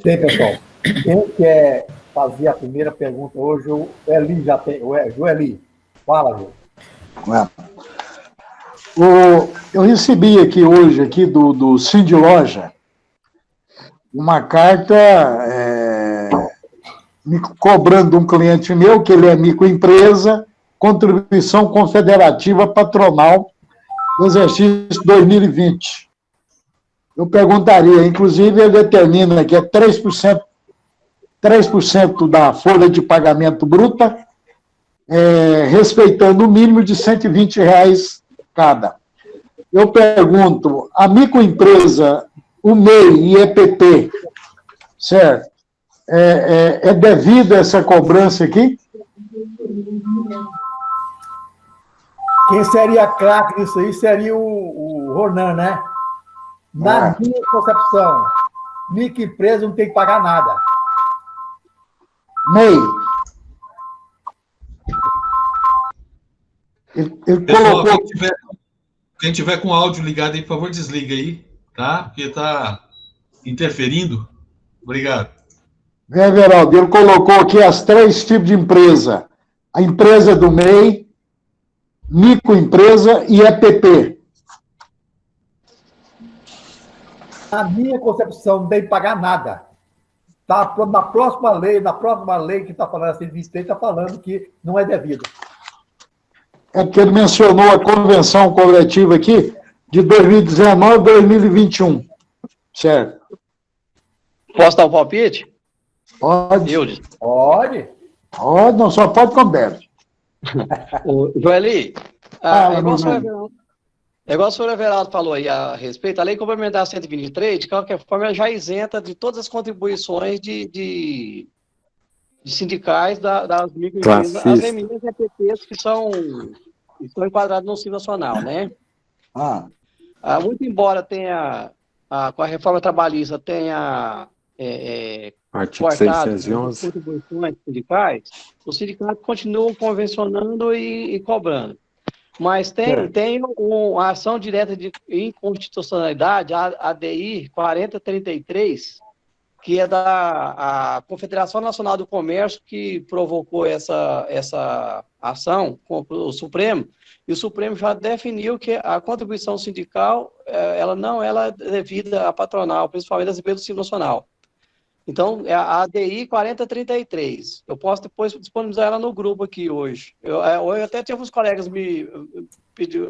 Tem, pessoal. Quem quer fazer a primeira pergunta hoje, o Eli já tem. O Joeli, fala, Joeli. Eu recebi aqui hoje, aqui do Cindy Loja, uma carta me cobrando de um cliente meu, que ele é microempresa, contribuição confederativa patronal do exercício 2020. Eu perguntaria, inclusive, ele determina que é 3% da folha de pagamento bruta, respeitando o mínimo de R$ 120 cada. Eu pergunto, a microempresa, o MEI e EPP, certo? É devido a essa cobrança aqui? Quem seria craque nisso aí seria o Ronan, né? Na minha concepção, microempresa não tem que pagar nada. MEI. Ele Pessoal, colocou... quem tiver com o áudio ligado aí, por favor, desliga aí, tá? Porque está interferindo. Obrigado. Everaldo, ele colocou aqui as 3 tipos de empresa. A empresa do MEI, microempresa e EPP. Na minha concepção, não tem que pagar nada. Tá, na próxima lei que está falando assim, está falando que não é devido. É porque ele mencionou a convenção coletiva aqui de 2019 e 2021. Certo? Posso dar um palpite? Pode. Pode. Pode, não, só pode com Beto. Joeli, igual o senhor Everaldo falou aí a respeito, a lei complementar 123, de qualquer forma, ela já isenta de todas as contribuições de sindicais das microempresas, as EMIs e EPPs que estão enquadrados no Simples Nacional, né? Muito embora tenha, com a reforma trabalhista, tenha artigo 611. contribuições sindicais, os sindicatos continuam convencionando e cobrando. Mas tem uma ação direta de inconstitucionalidade, a ADI 4033, que é da Confederação Nacional do Comércio, que provocou essa ação com o Supremo, e o Supremo já definiu que a contribuição sindical ela não é devida à patronal, principalmente das empresas do Simples Nacional. Então, é a ADI 4033. Eu posso depois disponibilizar ela no grupo aqui hoje. Eu até tive uns colegas me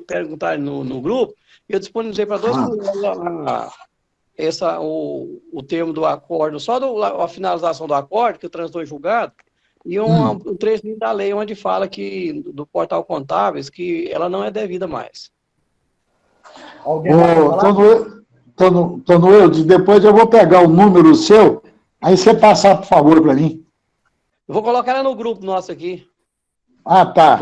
perguntarem no grupo, e eu disponibilizei para 2 colegas o termo do acordo, só a finalização do acordo, que transitou em julgado, e um trechinho da lei onde fala que, do portal Contábeis, que ela não é devida mais. Alguém vai falar? Tonoeldo, depois eu vou pegar o número seu, aí você passar, por favor, para mim. Eu vou colocar ela no grupo nosso aqui. Tá.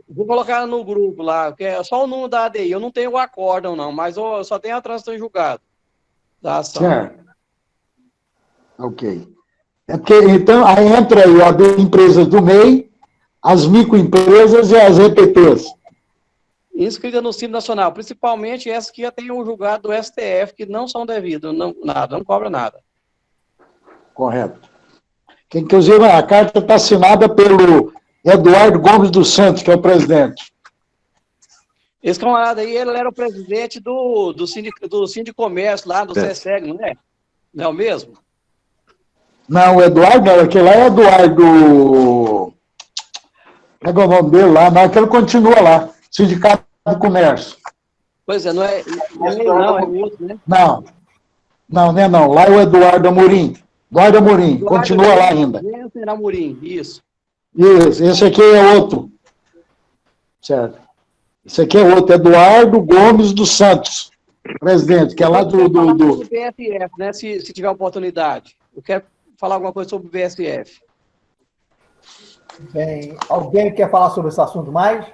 Vou colocar ela no grupo lá, que é só o número da ADI. Eu não tenho o acórdão, não, mas eu só tenho a transição em julgado da ação. Certo. Ok. Então, aí entra aí as empresas do MEI, as microempresas e as EPPs. Inscritas no Simples Nacional, principalmente essas que já têm o julgado do STF, que não são devidos, não cobra nada. Correto. Que, inclusive, a carta está assinada pelo Eduardo Gomes dos Santos, que é o presidente. Esse camarada aí, ele era o presidente do Sindicomércio lá, do CSEG, não é? Não é o mesmo? Não, o Eduardo não, aquele lá é Eduardo... Como é o nome dele lá? Não, aquele continua lá, Sindicato do Comércio. Pois é, não é outro, né? Não, não. Lá é o Eduardo Amorim. Eduardo Amorim, continua lá ainda. Amorim, isso. Isso, esse aqui é outro. Certo. Esse aqui é outro, Eduardo Gomes dos Santos, presidente, que é lá do BSF, né, se tiver oportunidade. Eu quero falar alguma coisa sobre o BSF. Bem, alguém quer falar sobre esse assunto mais?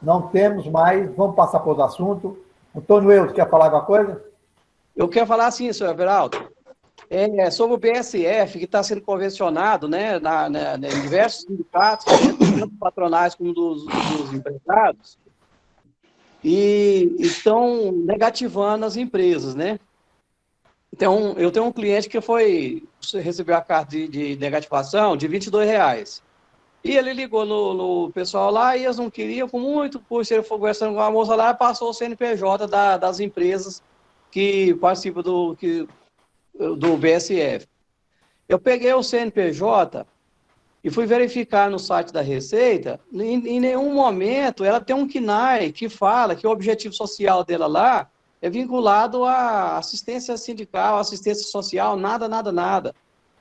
Não temos mais, vamos passar para outro assunto. Antônio Eudes, quer falar alguma coisa? Eu quero falar assim, senhor Everaldo, sobre o BSF, que está sendo convencionado, né, em diversos sindicatos, tanto patronais como dos empregados, e estão negativando as empresas, né? Eu tenho um cliente que recebeu a carta de negativação de R$22. E ele ligou no pessoal lá e eles não queriam, com muito custo, ele foi conversando com a moça lá e passou o CNPJ das empresas que participam do BSF. Eu peguei o CNPJ e fui verificar no site da Receita, em nenhum momento ela tem um CNAE que fala que o objetivo social dela lá é vinculado à assistência sindical, assistência social, nada.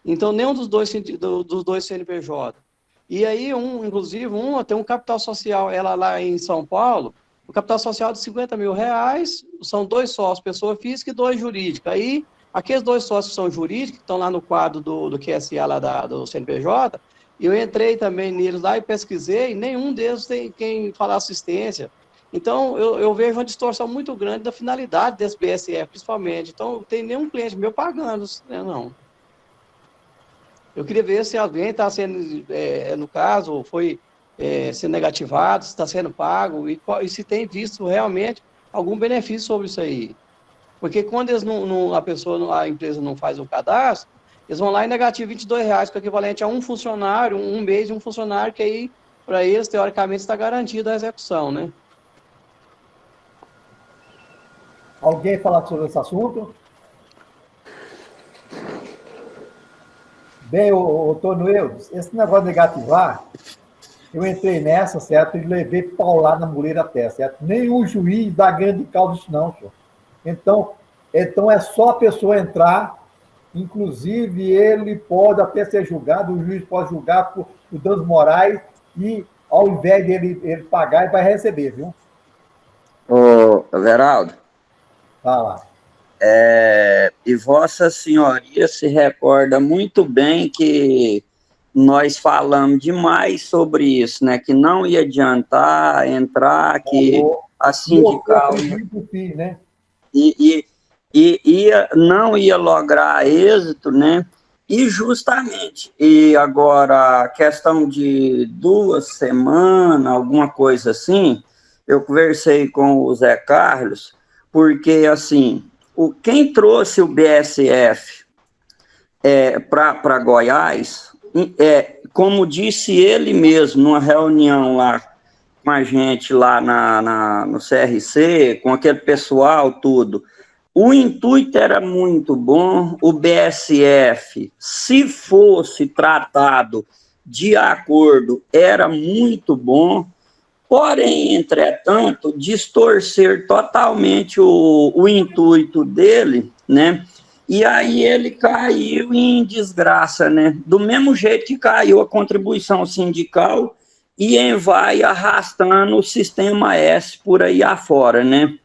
Então, nenhum dos dois CNPJ. E aí, inclusive, tem um capital social, ela lá em São Paulo, o capital social de R$50 mil, são 2 sócios, pessoa física, e 2 jurídicos. Aí, aqueles 2 sócios que são jurídicos, que estão lá no quadro do QSA, lá do CNPJ, eu entrei também neles lá e pesquisei, nenhum deles tem quem fala assistência. Então, eu vejo uma distorção muito grande da finalidade desse BSF, principalmente. Então, não tem nenhum cliente meu pagando, né, não. Eu queria ver se alguém está sendo, no caso, foi sendo negativado, se está sendo pago, e se tem visto realmente algum benefício sobre isso aí. Porque quando eles a empresa não faz o cadastro, eles vão lá e negativam R$22, que é equivalente a um funcionário, um mês de um funcionário, que aí, para eles, teoricamente, está garantida a execução, né? Alguém falar sobre esse assunto? Bem, Antônio Eudes, esse negócio de negativar, eu entrei nessa, certo? E levei paulada na muleira até, certo? Nenhum juiz dá grande causa disso, não, senhor. Então é só a pessoa entrar, inclusive ele pode até ser julgado, o juiz pode julgar por danos morais e, ao invés de ele pagar, ele vai receber, viu? Ô, Everaldo. Fala. E Vossa Senhoria se recorda muito bem que nós falamos demais sobre isso, né? Que não ia adiantar entrar, que a sindical... né? Não ia lograr êxito, né? E justamente, e agora a questão de 2 semanas, alguma coisa assim, eu conversei com o Zé Carlos, porque assim, quem trouxe o BSF para Goiás, como disse ele mesmo, numa reunião lá com a gente, lá no CRC, com aquele pessoal, tudo, o intuito era muito bom, o BSF, se fosse tratado de acordo, era muito bom, porém, entretanto, distorcer totalmente o intuito dele, né? E aí ele caiu em desgraça, né? Do mesmo jeito que caiu a contribuição sindical e vai arrastando o sistema S por aí afora, né?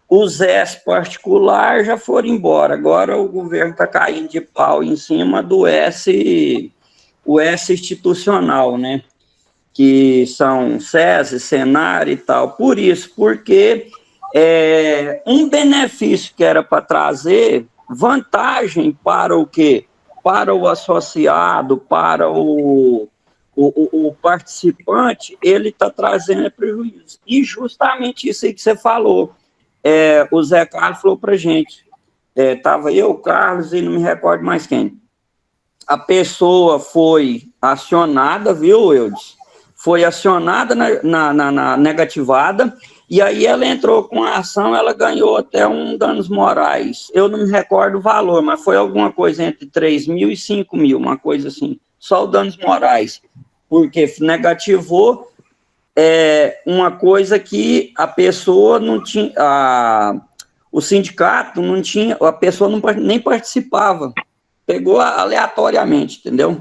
Os S particular já foram embora, agora o governo está caindo de pau em cima do o S institucional, né? Que são SESI, Senar e tal. Por isso, porque um benefício que era para trazer vantagem para o quê? Para o associado, para o participante, ele está trazendo prejuízo. E justamente isso aí que você falou. O Zé Carlos falou para a gente, estava eu, o Carlos, e não me recordo mais quem. A pessoa foi acionada, viu, Eudes? Foi acionada na negativada, e aí ela entrou com a ação, ela ganhou até danos morais. Eu não me recordo o valor, mas foi alguma coisa entre 3 mil e 5 mil, uma coisa assim, só os danos morais, porque negativou uma coisa que a pessoa não tinha, o sindicato não tinha, a pessoa nem participava, pegou aleatoriamente, entendeu?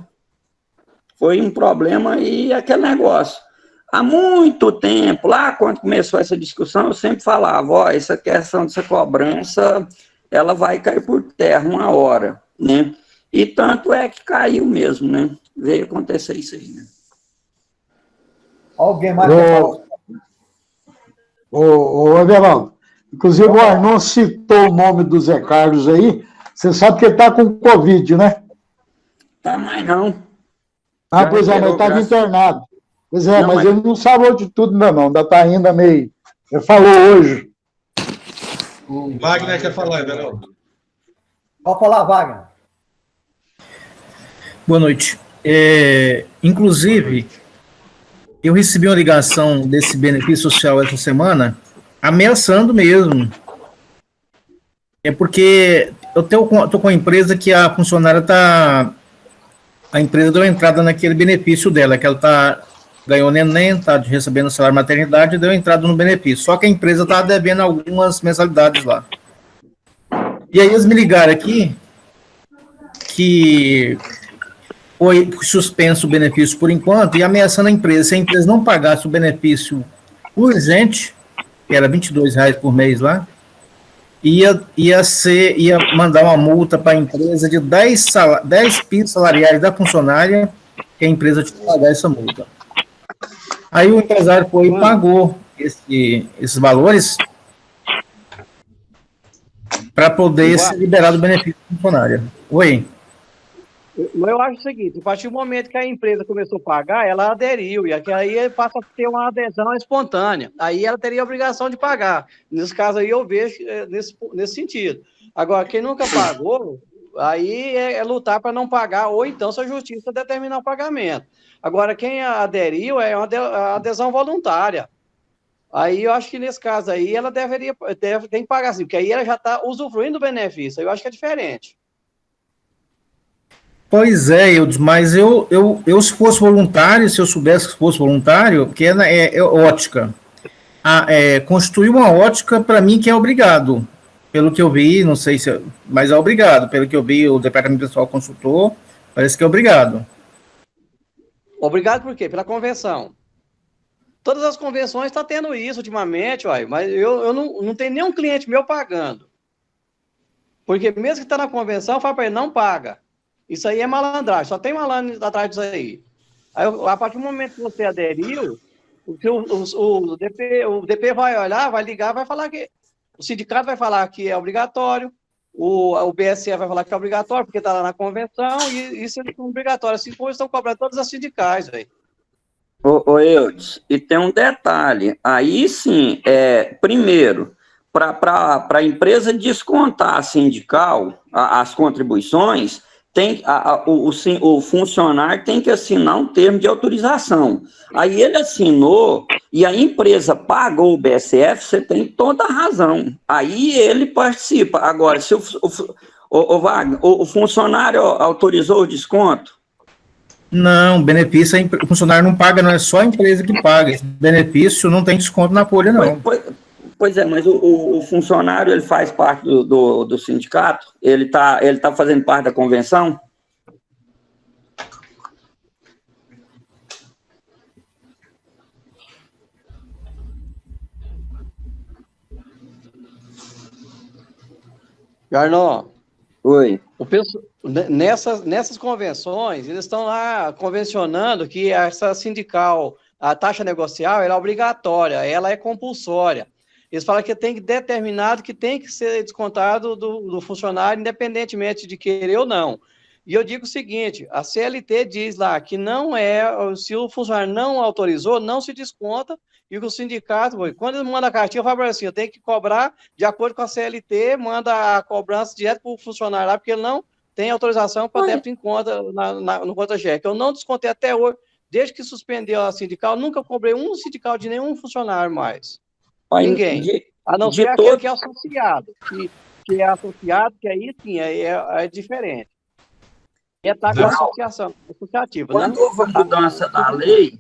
Foi um problema e aquele negócio. Há muito tempo, lá quando começou essa discussão, eu sempre falava, essa questão dessa cobrança, ela vai cair por terra uma hora, né? E tanto é que caiu mesmo, né? Veio acontecer isso aí, né? Alguém mais quer falar? Ô, Everaldo, inclusive o Arnon citou o nome do Zé Carlos aí, você sabe que ele está com Covid, né? Tá mais não. Pois mas estava internado. Pois não, mas ele não sabe de tudo ainda está ainda meio... Ele falou hoje. O Wagner quer falar, Everaldo. Pode falar, Wagner. Boa noite. Inclusive, eu recebi uma ligação desse benefício social essa semana, ameaçando mesmo. É porque eu tô com a empresa que a funcionária a empresa deu entrada naquele benefício dela, que ela ganhou neném, está recebendo salário maternidade e deu entrada no benefício. Só que a empresa está devendo algumas mensalidades lá. E aí eles me ligaram aqui que foi suspenso o benefício por enquanto e ameaçando a empresa. Se a empresa não pagasse o benefício urgente, que era R$22 por mês lá, ia mandar uma multa para a empresa de 10 pisos salariais da funcionária, que a empresa tinha que pagar essa multa. Aí o empresário foi e pagou esses valores para poder ser liberado o benefício da funcionária. Oi. Eu acho o seguinte, a partir do momento que a empresa começou a pagar, ela aderiu, e aí passa a ter uma adesão espontânea. Aí ela teria a obrigação de pagar. Nesse caso aí eu vejo nesse sentido. Agora, quem nunca pagou, aí é lutar para não pagar, ou então se a justiça determinar o pagamento. Agora, quem aderiu é uma adesão voluntária. Aí eu acho que nesse caso aí ela tem que pagar assim, porque aí ela já está usufruindo do benefício. Eu acho que é diferente. Pois é, mas eu se fosse voluntário, se eu soubesse que fosse voluntário, que é ótica. Constituir uma ótica, para mim, que é obrigado. Pelo que eu vi, não sei se... Mas é obrigado. Pelo que eu vi, o departamento pessoal consultou, parece que é obrigado. Obrigado por quê? Pela convenção. Todas as convenções estão tendo isso ultimamente, mas eu não tenho nenhum cliente meu pagando. Porque mesmo que está na convenção, eu falo para ele, não paga. Isso aí é malandragem, só tem malandro atrás disso aí. A partir do momento que você aderiu, o DP vai olhar, vai ligar, vai falar que... O sindicato vai falar que é obrigatório, o BSE vai falar que é obrigatório, porque está lá na convenção, e isso é obrigatório. Assim como estão cobrando todas as sindicais, velho. Ô Eudes, e tem um detalhe. Aí sim, primeiro, para a empresa descontar a sindical, as contribuições... o funcionário tem que assinar um termo de autorização. Aí ele assinou e a empresa pagou o BSF, você tem toda a razão. Aí ele participa. Agora, se Wagner, o funcionário autorizou o desconto? Não, benefício, o funcionário não paga, não é só a empresa que paga. Esse benefício não tem desconto na folha, não. Pois é, mas o funcionário, ele faz parte do sindicato? Ele tá fazendo parte da convenção? Garnon. Oi. Nessas convenções, eles estão lá convencionando que essa sindical, a taxa negocial, ela é obrigatória, ela é compulsória. Eles falam que tem que determinado que tem que ser descontado do funcionário, independentemente de querer ou não. E eu digo o seguinte, a CLT diz lá que não se o funcionário não autorizou, não se desconta, e o sindicato, quando ele manda a cartinha, eu falo assim, eu tenho que cobrar de acordo com a CLT, manda a cobrança direto para o funcionário lá, porque ele não tem autorização para débito em conta no conta-cheque. Eu não descontei até hoje, desde que suspendeu a sindical, nunca cobrei um sindical de nenhum funcionário mais. Ninguém. A não ser aquele que é associado. Que é associado, que aí sim, é diferente. Está com a associação associativa. Quando houve a mudança da lei,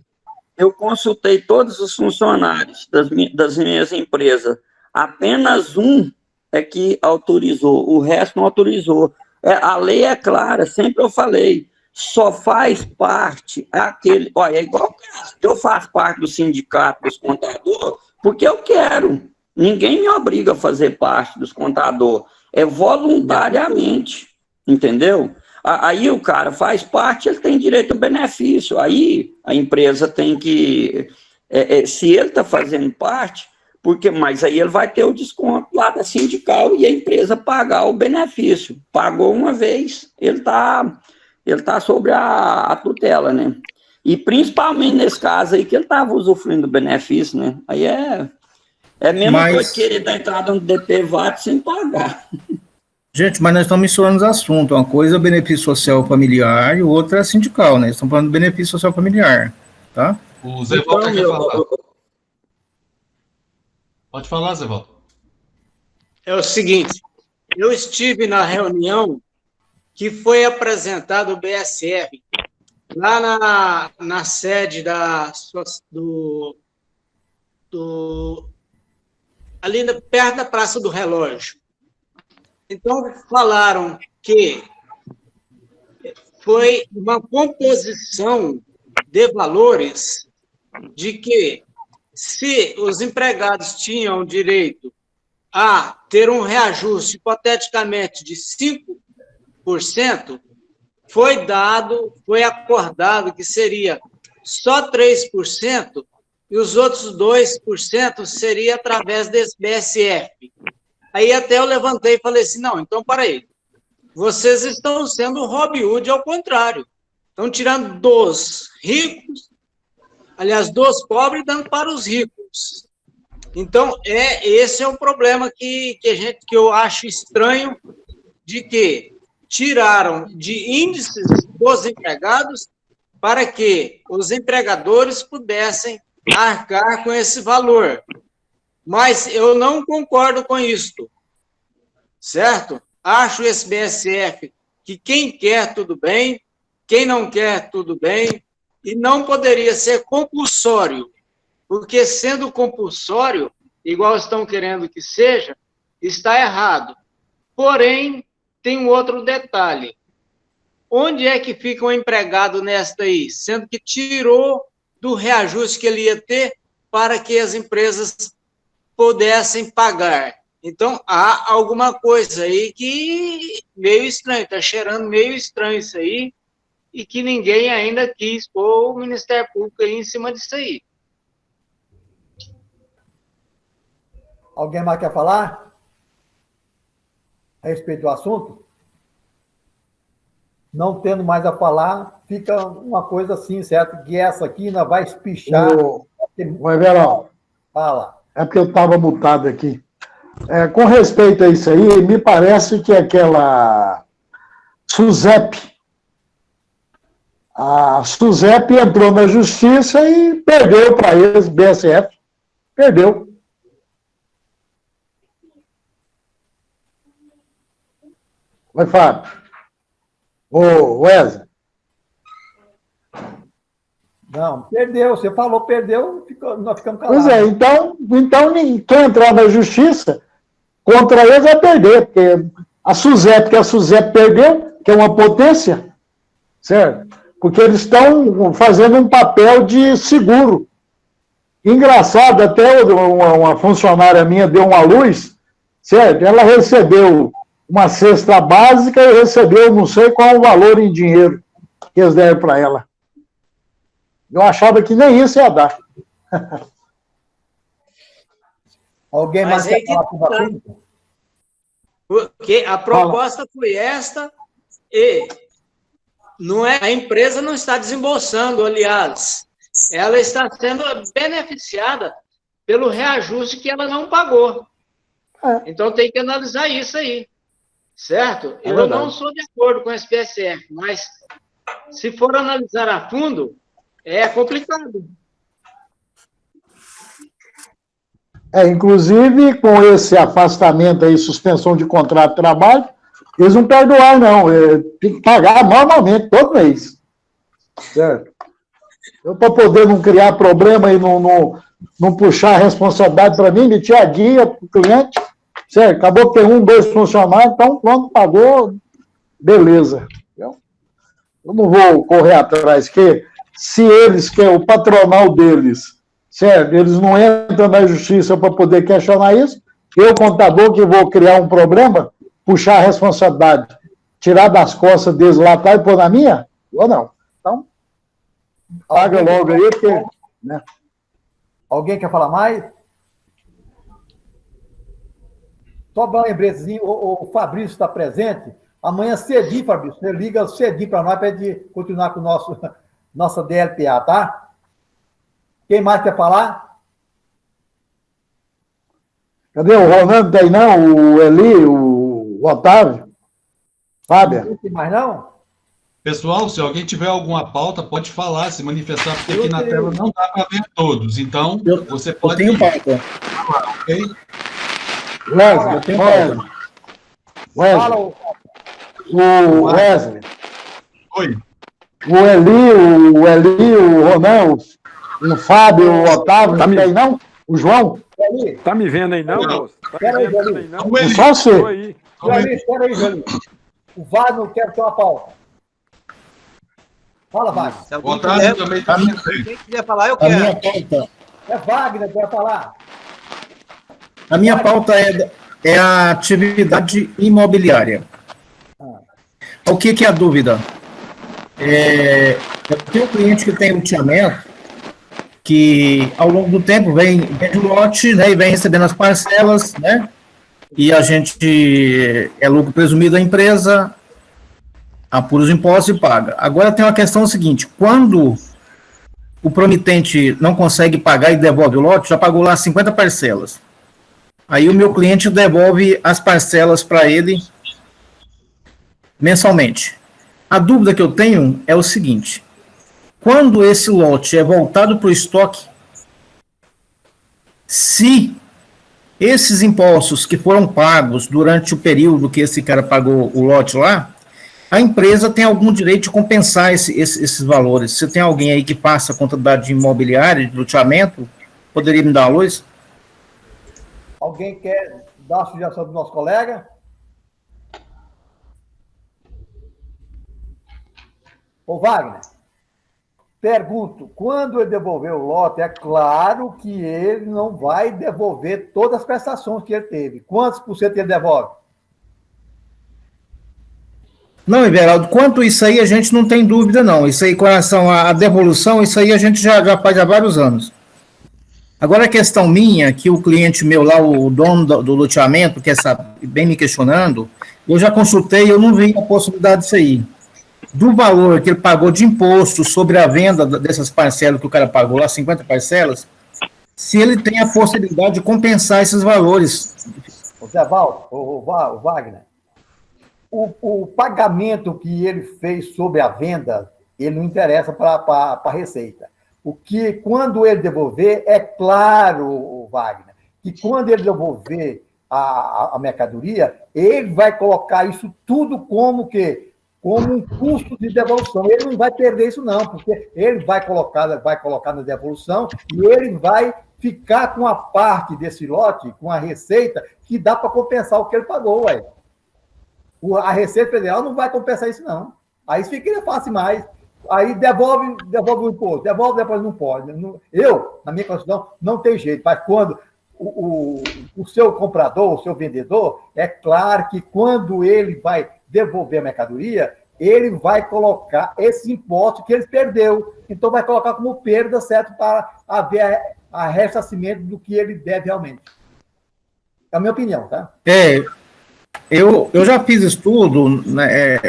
eu consultei todos os funcionários das minhas empresas. Apenas um é que autorizou, o resto não autorizou. A lei é clara, sempre eu falei. Só faz parte aquele... Olha, é igual eu faço parte do sindicato dos contadores porque eu quero. Ninguém me obriga a fazer parte dos contadores. É voluntariamente, entendeu? Aí o cara faz parte, ele tem direito ao benefício. Aí a empresa tem que... se ele está fazendo parte, mas aí ele vai ter o desconto lá da sindical e a empresa pagar o benefício. Pagou uma vez, ele tá sobre a tutela, né? E principalmente nesse caso aí que ele estava usufruindo do benefício, né? Aí é a mesma coisa que ele dar entrada no DPVAT sem pagar. Gente, mas nós estamos misturando os assuntos. Uma coisa é o benefício social familiar e o outro é sindical, né? Estamos falando do benefício social familiar, tá? O Zé Walter quer falar. Pode falar, Zé Walter. É o seguinte, eu estive na reunião que foi apresentado o BSF lá na sede ali perto da Praça do Relógio. Então, falaram que foi uma composição de valores de que, se os empregados tinham direito a ter um reajuste, hipoteticamente, de 5%, foi acordado que seria só 3%, e os outros 2% seria através desse BSF. Aí até eu levantei e falei assim, não, então, para aí, vocês estão sendo Robin Hood ao contrário. Estão tirando dos ricos, aliás, dos pobres, dando para os ricos. Então, esse é o problema que eu acho estranho, de que tiraram de índices dos empregados para que os empregadores pudessem arcar com esse valor. Mas eu não concordo com isto, certo? Acho esse BSF que quem quer, tudo bem, quem não quer, tudo bem, e não poderia ser compulsório, porque sendo compulsório, igual estão querendo que seja, está errado. Porém, tem um outro detalhe. Onde é que fica o empregado nesta aí? Sendo que tirou do reajuste que ele ia ter para que as empresas pudessem pagar. Então, há alguma coisa aí que meio estranho, está cheirando meio estranho isso aí, e que ninguém ainda quis pôr o Ministério Público aí em cima disso aí. Alguém mais quer falar a respeito do assunto? Não tendo mais a falar, fica uma coisa assim, certo? Que essa aqui ainda vai espichar. Vai ver, ó. Fala. É porque eu estava mutado aqui. Com respeito a isso aí, me parece que aquela SUSEP, a SUSEP entrou na justiça e perdeu para eles, BSF, perdeu. Oi, Fábio. Ô, Wesley. Não, perdeu. Você falou perdeu, nós ficamos calados. Pois é, então quem entrar na justiça contra eles vai perder, porque a SUSEP perdeu, que é uma potência, certo? Porque eles estão fazendo um papel de seguro. Engraçado, até uma funcionária minha deu uma luz, certo? Ela recebeu uma cesta básica e recebeu não sei qual o valor em dinheiro que eles deram para ela. Eu achava que nem isso ia dar. Alguém mais quer falar com a pergunta? Porque a proposta foi esta e a empresa não está desembolsando, aliás, ela está sendo beneficiada pelo reajuste que ela não pagou. Então tem que analisar isso aí, certo? Eu não sou de acordo com esse PSF, mas se for analisar a fundo, é complicado. Inclusive, com esse afastamento aí, suspensão de contrato de trabalho, eles não perdoaram, não. Tem que pagar normalmente, todo mês. Certo? Eu, para poder não criar problema e não puxar a responsabilidade para mim, meter a guia para o cliente, certo? Acabou que tem 1, 2 funcionários, então, quando pagou, beleza. Eu não vou correr atrás, que se eles, que é o patronal deles, certo? Eles não entram na justiça para poder questionar isso. Eu, contador, que vou criar um problema, puxar a responsabilidade, tirar das costas deles lá atrás e pôr na minha? Ou não? Então, paga logo aí, porque... Né? Alguém quer falar mais? Só dar um lembretezinho, o Fabrício está presente. Amanhã cedinho, Fabrício, você liga cedinho para nós para a gente continuar com nossa DLPA, tá? Quem mais quer falar? Cadê o Ronaldo? Tem não? O Eli, o Otávio? Fábio? Não tem mais, não? Pessoal, se alguém tiver alguma pauta, pode falar, se manifestar, porque aqui na tela não dá para ver todos. Então, você pode... Eu tenho pauta. Ok? Wesley, Eu tenho pauta. Fala, o Wesley. Oi. O Eli, o Ronan, o Fábio, o Otávio, não tem, não? O João? Tá me vendo aí, não, moço? Tá me Peraí, vendo aí, não? É só você. Tô aí. Peraí, Jolie. O Wagner quer ter uma pauta. Fala, Wagner. Se O alguém Otávio quiser, também está quem quiser falar, eu A minha quero. pauta, É Wagner que vai falar. a minha pauta é a atividade imobiliária. O que é a dúvida? Eu tenho um cliente que tem loteamento, que ao longo do tempo vende o lote, né, e vem recebendo as parcelas, né, e a gente é lucro presumido da empresa, apura os impostos e paga. Agora tem uma questão seguinte: quando o promitente não consegue pagar e devolve o lote, já pagou lá 50 parcelas. Aí o meu cliente devolve as parcelas para ele mensalmente. A dúvida que eu tenho é o seguinte: quando esse lote é voltado para o estoque, se esses impostos que foram pagos durante o período que esse cara pagou o lote lá, a empresa tem algum direito de compensar esses valores. Se tem alguém aí que passa a contabilidade imobiliária, de loteamento, poderia me dar uma luz? Alguém quer dar a sugestão do nosso colega? Ô, Wagner, pergunto, quando ele devolver o lote, é claro que ele não vai devolver todas as prestações que ele teve. Quantos por cento ele devolve? Não, Everaldo, quanto isso aí a gente não tem dúvida, não. Isso aí, com relação à devolução, isso aí a gente já faz há vários anos. Agora, a questão minha, que o cliente meu lá, o dono do loteamento, que bem me questionando, eu já consultei, eu não vi a possibilidade disso aí. Do valor que ele pagou de imposto sobre a venda dessas parcelas que o cara pagou lá, 50 parcelas, se ele tem a possibilidade de compensar esses valores. O Zé Valdo, o Wagner, o pagamento que ele fez sobre a venda, ele não interessa para a Receita. O que, quando ele devolver, é claro, Wagner, que quando ele devolver a mercadoria, ele vai colocar isso tudo como um custo de devolução. Ele não vai perder isso, não, porque ele vai colocar na devolução e ele vai ficar com a parte desse lote, com a receita, que dá para compensar o que ele pagou, ué. A Receita Federal não vai compensar isso, não. Aí fica fácil mais. Aí devolve o imposto, depois não pode. Eu, na minha constituição, não tem jeito, mas quando o seu comprador, o seu vendedor, é claro que quando ele vai devolver a mercadoria, ele vai colocar esse imposto que ele perdeu. Então, vai colocar como perda, certo, para haver a ressarcimento do que ele deve realmente. É a minha opinião, tá? Eu já fiz estudo, né,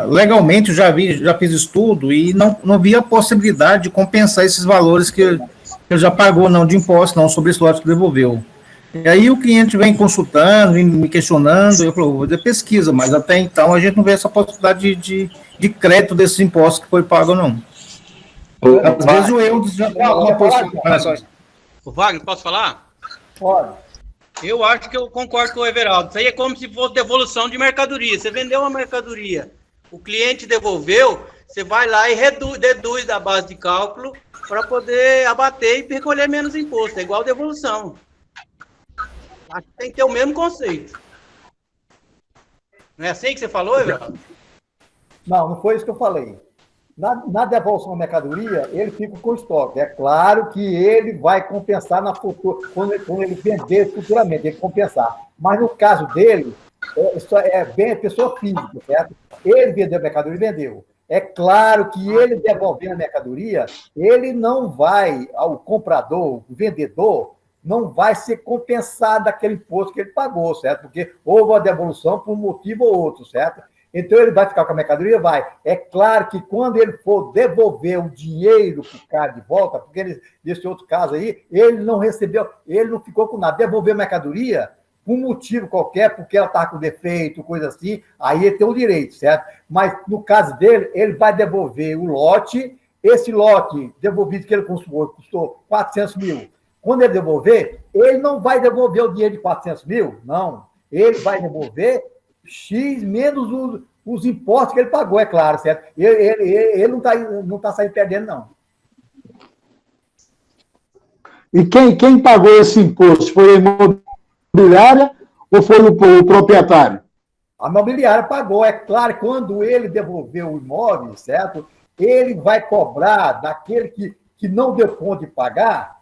legalmente já fiz estudo e não vi a possibilidade de compensar esses valores que ele já pagou, não de imposto, não, sobre esse lote que devolveu. E aí o cliente vem consultando, vem me questionando, eu falo, vou fazer pesquisa, mas até então a gente não vê essa possibilidade de crédito desses impostos que foi pago, não. Às vezes o eu já tem alguma posição. O Wagner, posso falar? Pode. Eu acho que eu concordo com o Everaldo. Isso aí é como se fosse devolução de mercadoria. Você vendeu uma mercadoria, o cliente devolveu, você vai lá e deduz da base de cálculo para poder abater e recolher menos imposto. É igual devolução. Acho que tem que ter o mesmo conceito. Não é assim que você falou, Everaldo? Não foi isso que eu falei. Na devolução da mercadoria, ele fica com estoque. É claro que ele vai compensar na futura, quando ele vender futuramente, ele compensar. Mas no caso dele, isso é bem pessoa física, certo? Ele vendeu a mercadoria e vendeu. É claro que ele devolvendo a mercadoria, ele não vai, o comprador, o vendedor, não vai ser compensado daquele imposto que ele pagou, certo? Porque houve a devolução por um motivo ou outro, certo? Então, ele vai ficar com a mercadoria? Vai. É claro que quando ele for devolver o dinheiro para o cara de volta, porque nesse outro caso aí, ele não recebeu, ele não ficou com nada. Devolver a mercadoria, por um motivo qualquer, porque ela está com defeito, coisa assim, aí ele tem o direito, certo? Mas, no caso dele, ele vai devolver o lote, esse lote devolvido que ele custou 400 mil. Quando ele devolver, ele não vai devolver o dinheiro de 400 mil, não. Ele vai devolver X menos os impostos que ele pagou, é claro, certo? Ele não tá saindo perdendo, não. E quem pagou esse imposto? Foi a imobiliária ou foi o proprietário? A imobiliária pagou, é claro, quando ele devolver o imóvel, certo? Ele vai cobrar daquele que não deu conta de pagar.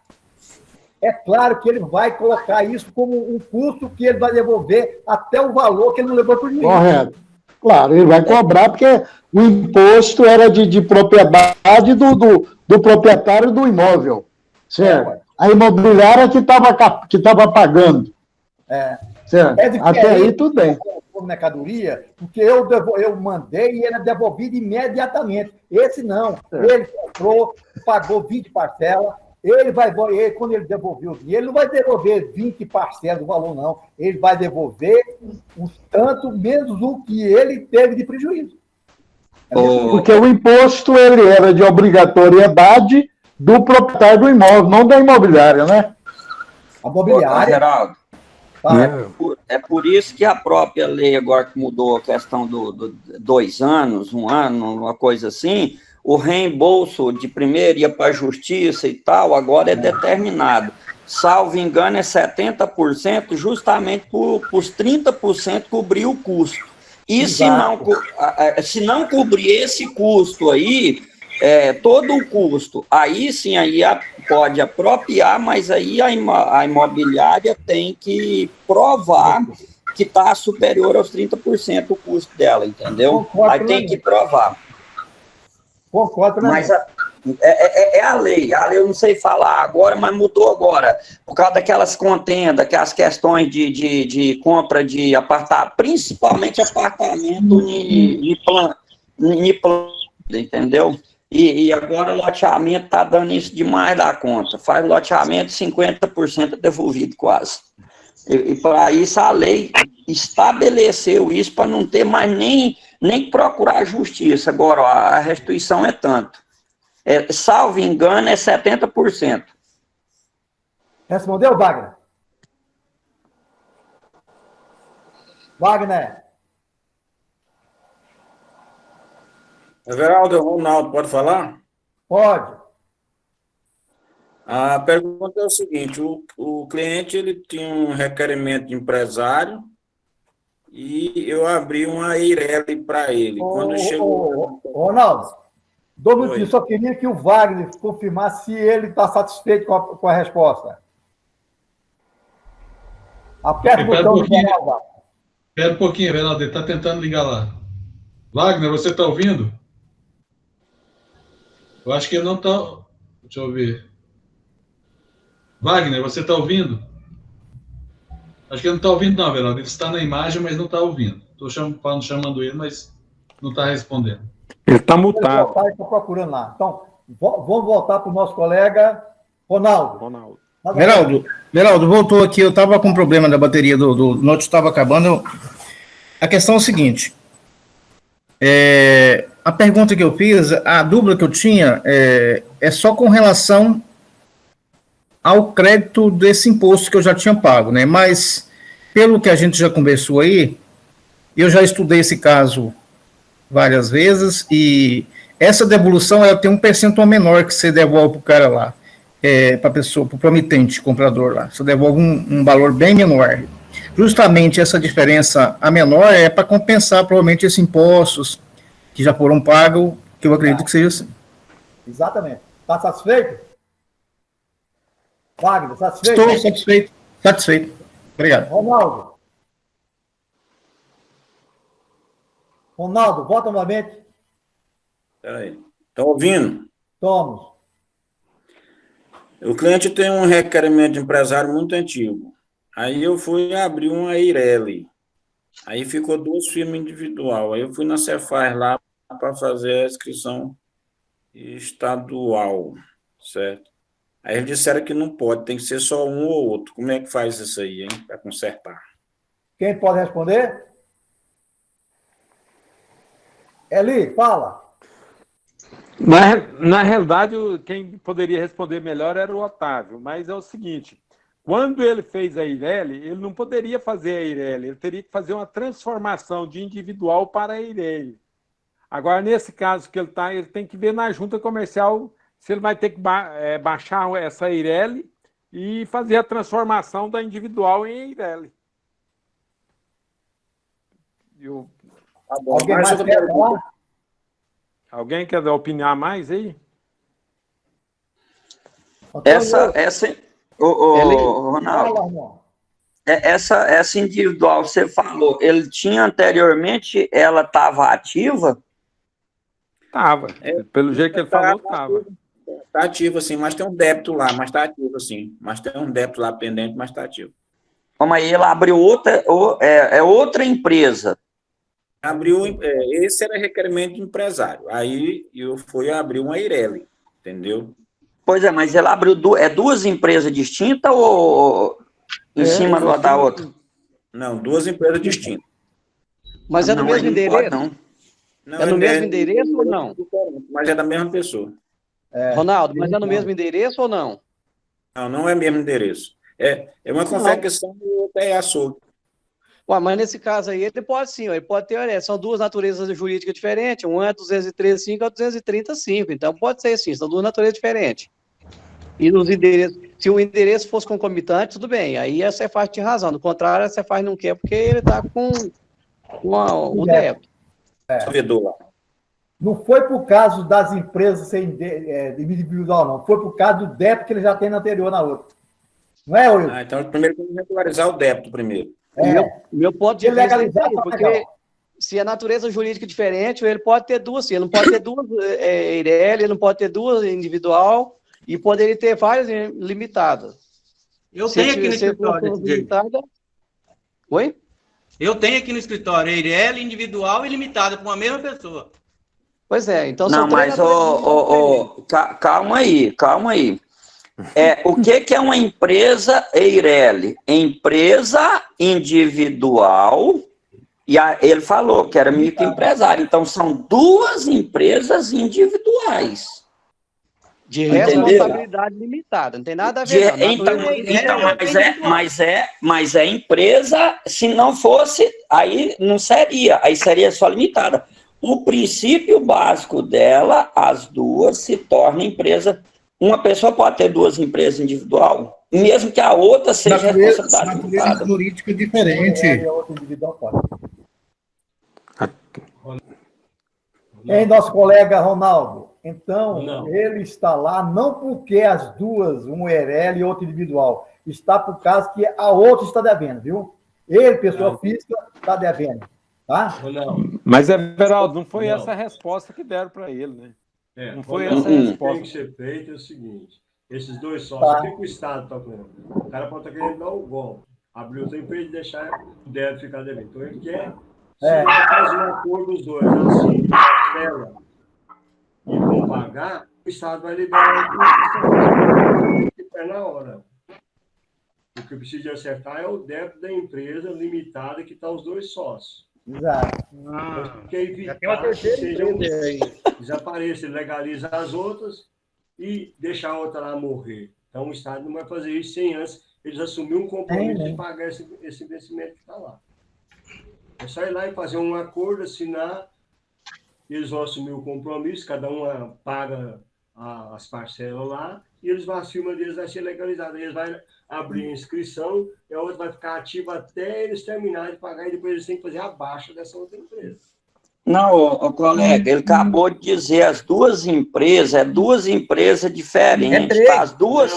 É claro que ele vai colocar isso como um custo que ele vai devolver até o valor que ele não levou para o juiz. Correto. Claro, ele vai cobrar porque o imposto era de propriedade do proprietário do imóvel. Certo? A imobiliária que estava pagando. Certo? Até aí tudo bem. Mercadoria, porque eu mandei e ele é devolvido imediatamente. Esse não. Ele comprou, pagou 20 parcelas. Quando ele devolver o dinheiro, ele não vai devolver 20 parcelas do valor, não. Ele vai devolver um tanto menos o que ele teve de prejuízo. Porque o imposto ele era de obrigatoriedade do proprietário do imóvel, não da imobiliária, né? A imobiliária. Geraldo, é por isso que a própria lei, agora que mudou a questão do 2 anos, 1 ano, uma coisa assim, o reembolso de primeiro ia para a justiça e tal, agora é determinado. Salvo engano, é 70%, justamente por os 30% cobrir o custo. E se não cobrir esse custo aí, todo o custo, aí sim, aí pode apropriar, mas aí a imobiliária tem que provar que está superior aos 30% o custo dela, entendeu? Aí tem que provar. Concordo, mas a lei eu não sei falar agora, mas mudou agora, por causa daquelas contendas, que as questões de compra de apartamento, principalmente apartamento em planta, entendeu? E agora o loteamento está dando isso demais da conta, faz loteamento 50% devolvido quase. E para isso a lei estabeleceu isso para não ter mais nem procurar a justiça. Agora, a restituição é tanto. Salvo engano, é 70%. Respondeu, Wagner? Wagner? Everaldo, Ronaldo, pode falar? Pode. A pergunta é o seguinte, o cliente ele tinha um requerimento de empresário e eu abri uma Eireli para ele. Quando chegou... Ronaldo, 2 minutinhos, só queria que o Wagner confirmasse se ele está satisfeito com a resposta. Aperta o botão do canal, Wagner. Espera um pouquinho, Reinaldo, ele está tentando ligar lá. Wagner, você está ouvindo? Eu acho que ele não está... Deixa eu ver. Wagner, você está ouvindo? Acho que ele não está ouvindo, não, Reinaldo. Ele está na imagem, mas não está ouvindo. Estou chamando ele, mas não está respondendo. Ele está mutado. Ele está procurando lá. Então, vamos voltar para o nosso colega Ronaldo. Meraldo, voltou aqui. Eu estava com problema da bateria do Note, estava acabando. A questão é o seguinte. A pergunta que eu fiz, a dúvida que eu tinha é só com relação ao crédito desse imposto que eu já tinha pago, né? Mas, pelo que a gente já conversou aí, eu já estudei esse caso várias vezes e essa devolução ela tem um percentual menor que você devolve para o cara lá, para a pessoa, para o promitente, comprador lá. Você devolve um valor bem menor. Justamente essa diferença a menor é para compensar provavelmente esses impostos que já foram pagos, que eu acredito que seja assim. Exatamente. Está satisfeito? Wagner, satisfeito? Estou satisfeito. Obrigado. Ronaldo, volta novamente. Peraí. Está ouvindo? Estamos. O cliente tem um requerimento de empresário muito antigo. Aí eu fui abrir uma Eireli. Aí ficou 2 firmas individual. Aí eu fui na Cefaz lá para fazer a inscrição estadual, certo? Aí eles disseram que não pode, tem que ser só um ou outro. Como é que faz isso aí, hein, para consertar? Quem pode responder? Eli, fala. Na realidade, quem poderia responder melhor era o Otávio, mas é o seguinte, quando ele fez a Eireli, ele não poderia fazer a Eireli, ele teria que fazer uma transformação de individual para a Eireli. Agora, nesse caso que ele está, ele tem que ver na junta comercial se ele vai ter que baixar essa Eireli e fazer a transformação da individual em Eireli. Tá bom. Alguém quer opinar mais aí? Ronaldo, essa individual, você falou, ele tinha anteriormente, ela estava ativa? Estava. Pelo jeito que ele falou, estava. Está ativo, assim, mas tem um débito lá, mas está ativo, assim. Mas tem um débito lá pendente, mas está ativo. Mas ele abriu outra empresa. Abriu, esse era requerimento de empresário. Aí eu fui abrir uma Eireli, entendeu? Pois é, mas ele abriu duas empresas distintas ou em cima da outra? Não, duas empresas distintas. Mas é no mesmo endereço? É no mesmo endereço ou não? Mas é da mesma pessoa. Ronaldo, mas é no mesmo endereço ou não? Não, não é mesmo endereço. É uma confecção e outra é açougue. Ué, mas nesse caso aí, ele pode sim, ele pode ter, são duas naturezas jurídicas diferentes, um é 213.5 e outro 230.5, então pode ser sim, são duas naturezas diferentes. E nos endereços, se o endereço fosse concomitante, tudo bem, aí a Cefaz tinha razão, do contrário, a Cefaz não quer, porque ele está com o débito. Não foi por causa das empresas sem individual, não, foi por causa do débito que ele já tem na anterior na outra. Não é, Will? Então, primeiro tem que regularizar o débito primeiro. Meu ponto de vista é porque se a natureza jurídica é diferente, ele pode ter duas, ele não pode ter duas Eireli, ele não pode ter duas individual e poderia ter várias limitadas. Eu tenho aqui no escritório. Oi? Eu tenho aqui no escritório Eireli, individual e limitada para uma mesma pessoa. Pois é, então não, mas calma aí. O que é uma empresa Eireli? Empresa individual, e ele falou que era microempresário, então são duas empresas individuais. De responsabilidade limitada, não tem nada a ver. Mas é empresa, se não fosse, aí não seria, aí seria só limitada. O princípio básico dela, as duas se tornam empresa. Uma pessoa pode ter duas empresas individual, mesmo que a outra seja responsabilidade limitada. Jurídica diferente. Nosso colega Ronaldo. Então, ele está lá não porque as duas, um Eireli e outro individual, está por causa que a outra está devendo, viu? Ele, pessoa física, está devendo, tá? Mas, Everaldo, não foi essa a resposta que deram para ele, né? Não foi essa a resposta. O que tem que ser feito é o seguinte, esses dois sócios, o que o Estado está querendo? O cara pode estar querendo dar o golpe, abrir outra empresa e deixar o débito ficar devendo. Então, ele quer fazer um acordo dos dois, assim, ela e vão pagar, o Estado vai liberar na hora. O que precisa acertar é o débito da empresa limitada que está os dois sócios. Exato. Porque evitar que sejam desaparecer, legaliza as outras e deixar a outra lá morrer. Então o Estado não vai fazer isso sem antes eles assumirem um compromisso de pagar esse investimento que está lá. É só ir lá e fazer um acordo, assinar, eles vão assumir o compromisso, cada um paga as parcelas lá, e eles vão, a firma deles vai ser legalizada. Eles vão abrir a inscrição, e a outra vai ficar ativa até eles terminarem de pagar, e depois eles têm que fazer a baixa dessa outra empresa. Não, colega, ele acabou de dizer, as duas empresas, duas empresas diferentes, tá? As duas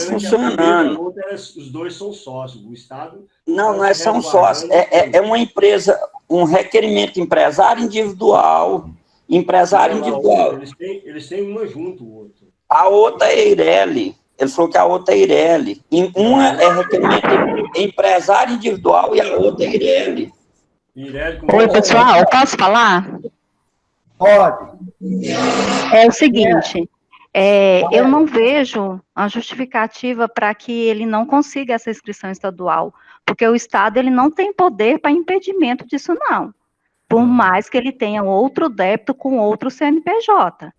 funcionando. Os dois são sócios, o Estado... Não são sócios, é uma empresa, um requerimento empresário individual, Eles têm uma junto, o outro. A outra é Eireli, ele falou que a outra é Eireli, uma é requerimento empresário individual e a outra é Eireli. Oi, pessoal, posso falar? Pode. É o seguinte, Eu não vejo a justificativa para que ele não consiga essa inscrição estadual, porque o Estado ele não tem poder para impedimento disso, não. Por mais que ele tenha outro débito com outro CNPJ.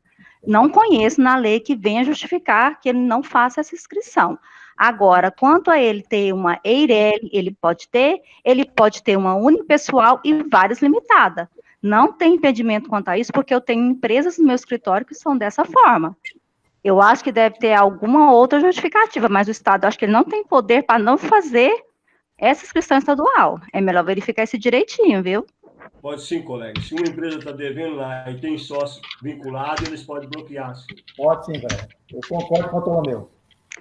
Não conheço na lei que venha justificar que ele não faça essa inscrição. Agora, quanto a ele ter uma EIRELI, ele pode ter uma unipessoal e várias limitadas. Não tem impedimento quanto a isso, porque eu tenho empresas no meu escritório que são dessa forma. Eu acho que deve ter alguma outra justificativa, mas o Estado, acho que ele não tem poder para não fazer essa inscrição estadual. É melhor verificar isso direitinho, viu? Pode sim, colega. Se uma empresa está devendo lá e tem sócio vinculado, eles podem bloquear, sim. Pode sim, velho. Eu concordo com o meu.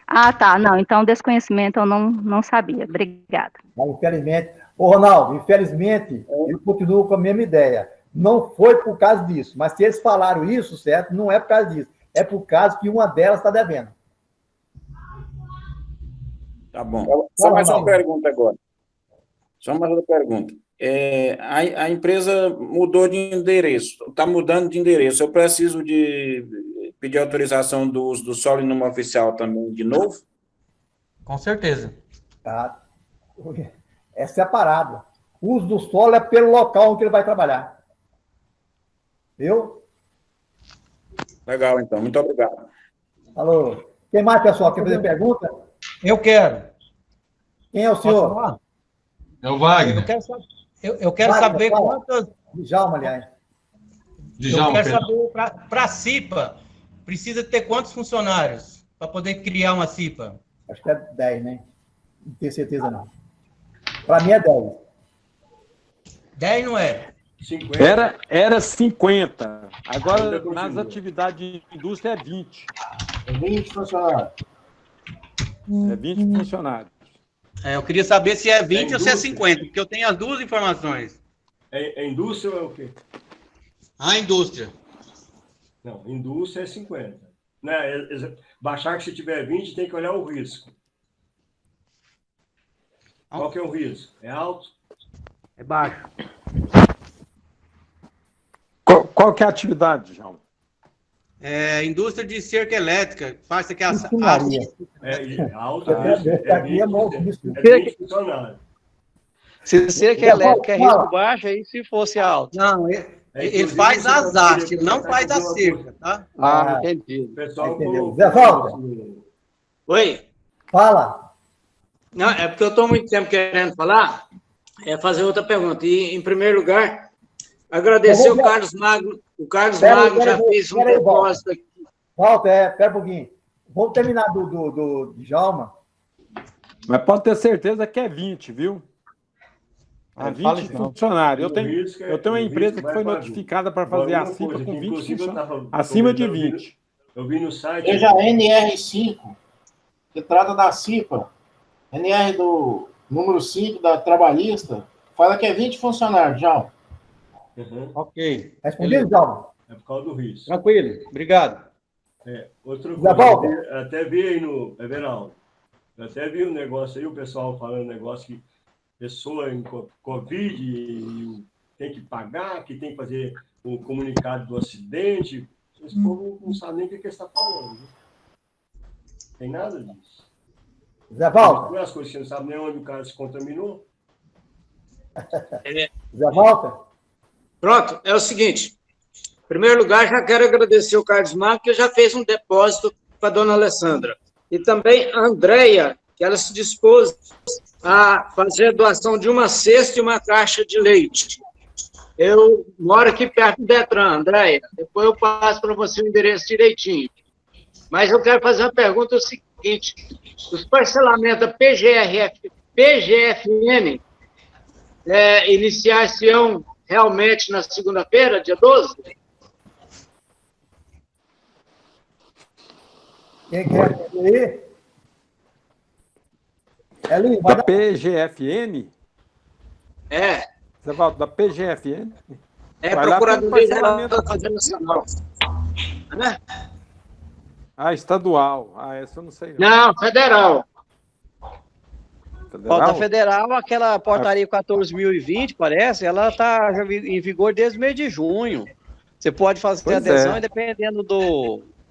Ah, tá. Não, então desconhecimento eu não sabia. Obrigada. Mas, infelizmente... Ô, Ronaldo, infelizmente, eu continuo com a mesma ideia. Não foi por causa disso, mas se eles falaram isso, certo? Não é por causa disso. É por causa que uma delas está devendo. Tá bom. Só mais uma pergunta agora. Só mais outra pergunta. A empresa mudou de endereço, está mudando de endereço. Eu preciso de pedir autorização do uso do solo em nome oficial também de novo? Com certeza. Tá. É separado. O uso do solo é pelo local onde ele vai trabalhar. Viu? Legal, então. Muito obrigado. Alô. Quem mais, pessoal? Quer fazer pergunta? Eu quero. Quem é o senhor? É o Wagner. Eu quero saber quantas... Djalma, aliás. Eu quero saber, para a CIPA, precisa ter quantos funcionários para poder criar uma CIPA? Acho que é 10, né? Não tenho certeza, não. Para mim é 10. 10 não é? 50. Era 50. Agora, nas atividades de indústria, é 20. É 20 funcionários. É 20 funcionários. Eu queria saber se é 20 ou se é 50, porque eu tenho as duas informações. É indústria ou é o quê? A indústria. Não, indústria é 50. Né? Baixar que se tiver 20, tem que olhar o risco. Qual que é o risco? É alto? É baixo. Qual que é a atividade, João? Indústria de cerca elétrica. Faz aqui alto. Se cerca elétrica é risco baixo, aí se fosse alto. Não, ele faz as hastes, ele não faz a cerca, tá? Entendi. Pessoal, Zé Walter. Oi. Fala. Não, é porque eu estou muito tempo querendo falar, fazer outra pergunta. E, em primeiro lugar, agradecer o Carlos Magno. O Carlos Magno já fez um depósito aqui. Walter, espera um pouquinho. Vamos terminar do Djalma. Mas pode ter certeza que é 20, viu? É 20 funcionários. Eu tenho uma empresa que foi notificada para fazer a CIPA com 20 funcionários. Acima de 20. Eu vi no site... Veja a NR5, que trata da CIPA. NR do número 5 da trabalhista, fala que é 20 funcionários, já. Ok. Respondido, Djalma? É por causa do risco. Tranquilo, obrigado. Outra coisa, até vi aí no Everaldo, eu até vi um negócio aí, o pessoal falando um negócio que pessoa em Covid tem que pagar, que tem que fazer o comunicado do acidente. Esse povo não sabe nem o que ele está falando. Né? Tem nada disso. Zé Walter. As coisas que você não sabe nem onde o cara se contaminou. Zé Walter. Pronto, é o seguinte. Em primeiro lugar, já quero agradecer o Carlos Magno, que já fez um depósito para a dona Alessandra. E também a Andréia, que ela se dispôs a fazer a doação de uma cesta e uma caixa de leite. Eu moro aqui perto do Detran, Andréia. Depois eu passo para você o endereço direitinho. Mas eu quero fazer uma pergunta, é o seguinte. Os parcelamentos da PGFN iniciar-se-ão realmente na segunda-feira, dia 12? Quem quer ir? Elinho, da PGFN? Você volta da PGFN? Procuradoria Geral da Fazenda Nacional. Né? Estadual. Essa eu não sei. Não, federal. Da federal, aquela portaria 14.020, parece, ela está em vigor desde o mês de junho. Você pode fazer adesão e dependendo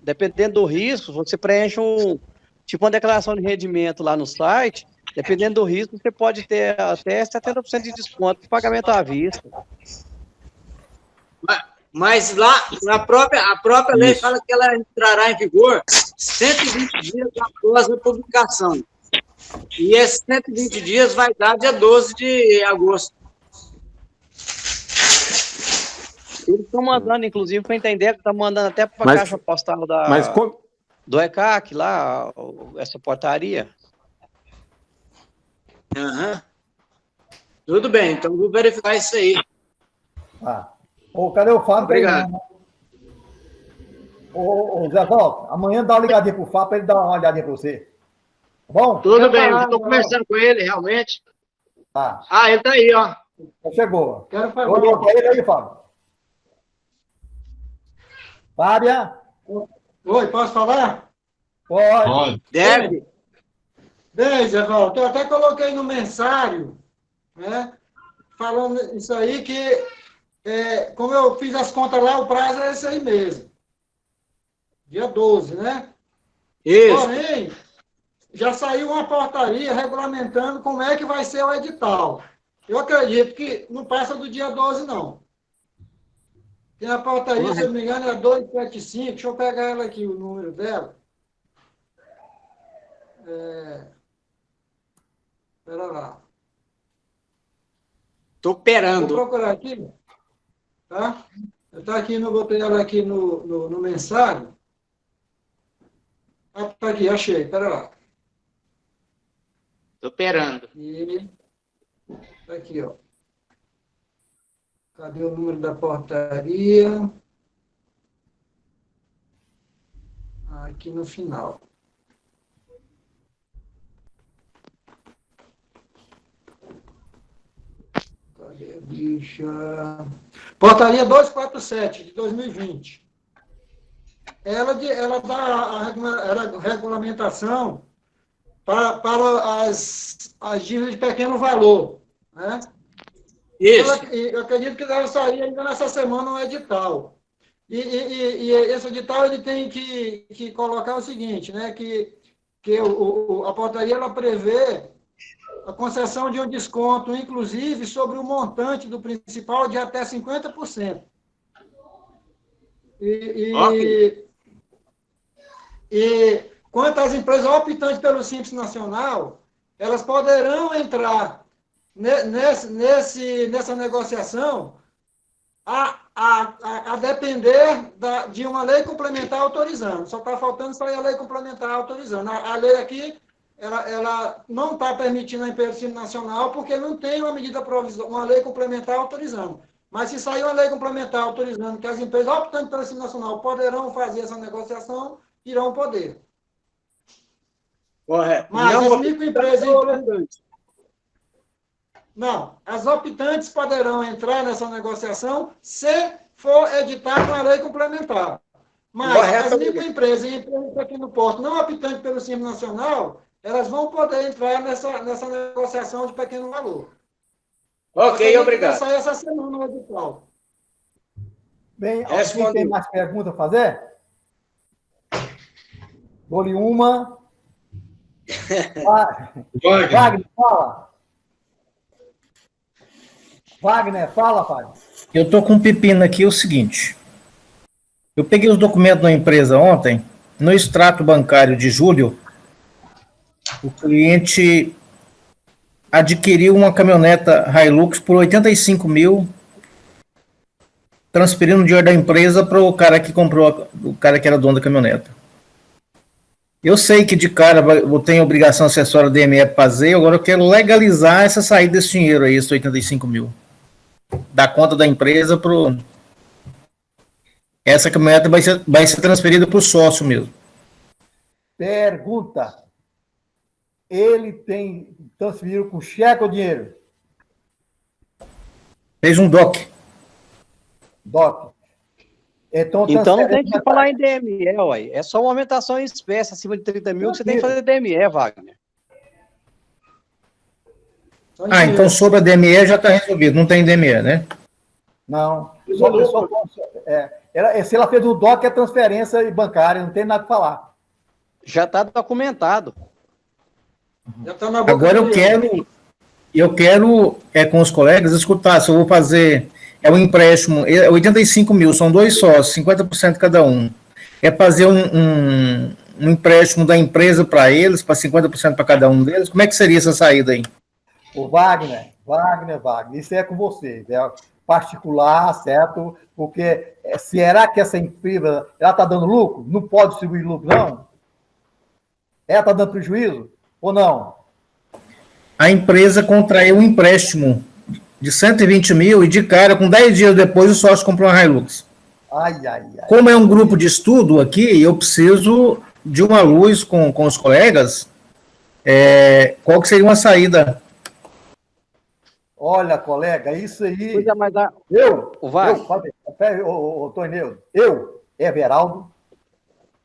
Dependendo do risco, você preenche uma declaração de rendimento lá no site. Dependendo do risco, você pode ter até 70% de desconto de pagamento à vista. Mas lá, a própria lei fala que ela entrará em vigor 120 dias após a publicação. E esses 120 dias vai dar dia 12 de agosto. Eles estão mandando, inclusive, para entender, que estão mandando até para a caixa postal do ECAC, lá, essa portaria. Uhum. Tudo bem, então vou verificar isso aí. Cadê o Fábio? Obrigado. Zé Valdo, amanhã dá uma ligadinha pro Fábio para ele dar uma olhadinha para você. Tá bom? Tudo bem, eu estou conversando com ele, realmente. Tá. Ele tá aí, ó. Chegou. Quero falar. Coloca ele aí, Fábio. Fábia? Oi, posso falar? Pode. Deve. Bem, Zé Valdo, eu até coloquei no mensário, né, falando isso aí, que como eu fiz as contas lá, o prazo é esse aí mesmo. Dia 12, né? Isso. Porém, já saiu uma portaria regulamentando como é que vai ser o edital. Eu acredito que não passa do dia 12, não. Tem a portaria, se eu não me engano, é 275. Deixa eu pegar ela aqui, o número dela. Espera lá. Estou esperando. Vou procurar aqui. Tá? Está aqui, botei ela aqui no mensário. Está aqui, achei. Espera lá. Estou esperando. Está aqui, ó. Cadê o número da portaria? Aqui no final. Cadê, bicha? Portaria 247, de 2020. Ela dá a regulamentação para as dívidas de pequeno valor, né? Isso. Eu acredito que deve sair ainda nessa semana um edital. E esse edital ele tem que colocar o seguinte, né? Que a portaria ela prevê a concessão de um desconto, inclusive, sobre o montante do principal de até 50%. E quanto às empresas optantes pelo Simples Nacional, elas poderão entrar nessa negociação a depender de uma lei complementar autorizando. Só está faltando sair a lei complementar autorizando. A lei aqui, ela não está permitindo a empresa Simples Nacional porque não tem uma medida provisória, uma lei complementar autorizando. Mas se sair uma lei complementar autorizando que as empresas optantes pelo Simples Nacional poderão fazer essa negociação, irão poder. Correto. Mas as microempresas não, as optantes poderão entrar nessa negociação se for editada uma lei complementar. Mas as microempresas e empresas aqui no Porto não optantes pelo Simples Nacional, elas vão poder entrar nessa negociação de pequeno valor. Ok, obrigado. Vai sair essa semana o edital. Bem, alguém tem mais perguntas a fazer? Dou-lhe uma. Wagner, fala. Wagner, fala, pai. Eu estou com um pepino aqui, é o seguinte. Eu peguei os documentos da empresa ontem, no extrato bancário de julho, o cliente adquiriu uma caminhoneta Hilux por 85 mil, transferindo o dinheiro da empresa para o cara que comprou, o cara que era dono da caminhoneta. Eu sei que de cara eu tenho obrigação acessória DME para fazer, agora eu quero legalizar essa saída desse dinheiro aí, esses 85 mil. Da conta da empresa para o... Essa caminhoneta vai ser transferida para o sócio mesmo. Pergunta. Ele tem transferido com cheque ou dinheiro? Fez um DOC. DOC. Então não tem que falar em DME, ué. É só uma aumentação em espécie acima de 30 mil que você tem que fazer DME, Wagner. Então sobre a DME já está resolvido. Não tem DME, né? Não. Se ela fez o DOC, é transferência bancária, não tem nada para falar. Já está documentado. Já tá na boca. Agora eu quero com os colegas, escutar se eu vou fazer, um empréstimo, 85 mil, são 2 sócios, 50% cada um. É fazer um empréstimo da empresa para eles, para 50% para cada um deles? Como é que seria essa saída aí? O Wagner, isso é com você, é particular, certo? Porque será que essa empresa, ela está dando lucro? Não pode distribuir lucro, não? Ela está dando prejuízo ou não? A empresa contraiu um empréstimo de 120 mil e de cara, com 10 dias depois, o sócio comprou uma Hilux. Ai. Como é um grupo de estudo aqui, eu preciso de uma luz com os colegas. Qual que seria uma saída? Olha, colega, isso aí... Pois é, mas eu, Everaldo,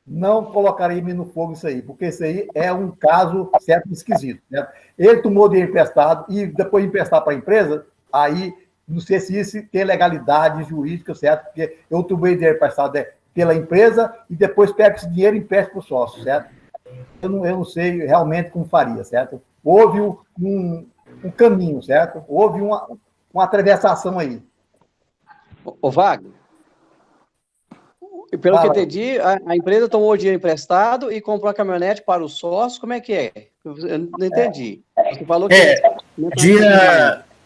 não colocaria no fogo isso aí, porque isso aí é um caso certo esquisito. Certo? Ele tomou dinheiro emprestado e depois emprestar para a empresa, aí não sei se isso tem legalidade jurídica, certo? Porque eu tomei dinheiro emprestado pela empresa e depois pego esse dinheiro e empresto para o sócio, certo? Eu não sei realmente como faria, certo? Houve um caminho, certo? Houve uma atravessação aí. Ô, Wagner, pelo que eu entendi, a empresa tomou o dinheiro emprestado e comprou a caminhonete para os sócios, como é que é? Eu não entendi. Você falou que...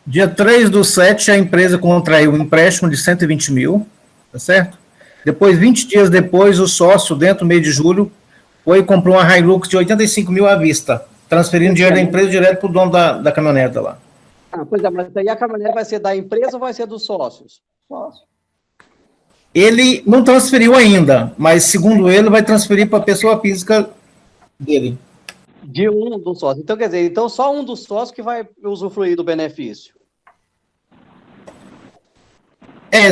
Dia 3/7, a empresa contraiu um empréstimo de 120 mil, tá certo? Depois, 20 dias depois, o sócio, dentro do mês de julho, foi e comprou uma Hilux de 85 mil à vista, transferindo dinheiro da empresa direto para o dono da caminhoneta lá. Pois é, mas aí a caminhonete vai ser da empresa ou vai ser dos sócios? Sócio. Ele não transferiu ainda, mas, segundo ele, vai transferir para a pessoa física dele. De um dos sócios. Então, quer dizer, só um dos sócios que vai usufruir do benefício.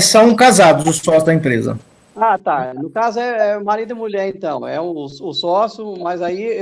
São casados os sócios da empresa. Ah, tá. No caso é marido e mulher, então. É o sócio, mas aí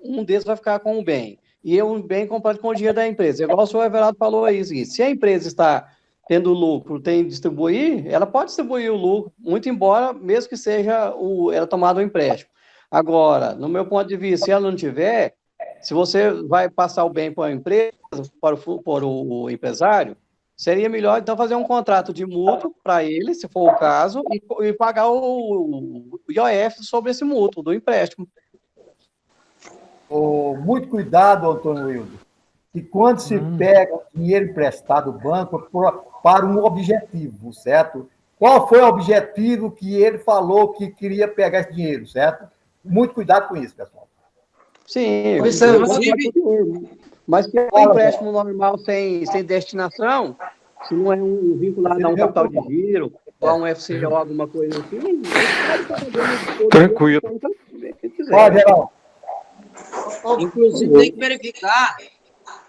um deles vai ficar com o bem. E um bem comprado com o dinheiro da empresa. Igual o senhor Everaldo falou aí, se a empresa está tendo lucro, tem que distribuir, ela pode distribuir o lucro, muito embora, mesmo que seja ela tomada um empréstimo. Agora, no meu ponto de vista, se ela não tiver, se você vai passar o bem para a empresa, para o empresário, seria melhor, então, fazer um contrato de mútuo para ele, se for o caso, e pagar o IOF sobre esse mútuo, do empréstimo. Muito cuidado, Antônio Wildo, que quando se pega dinheiro emprestado do banco para um objetivo, certo? Qual foi o objetivo que ele falou que queria pegar esse dinheiro, certo? Muito cuidado com isso, pessoal. Sim, mas que é um empréstimo normal sem destinação, se não é um vinculado a um capital de giro, ou a um FCO, alguma coisa assim, tranquilo. Pode, Geraldo. Inclusive, tem que verificar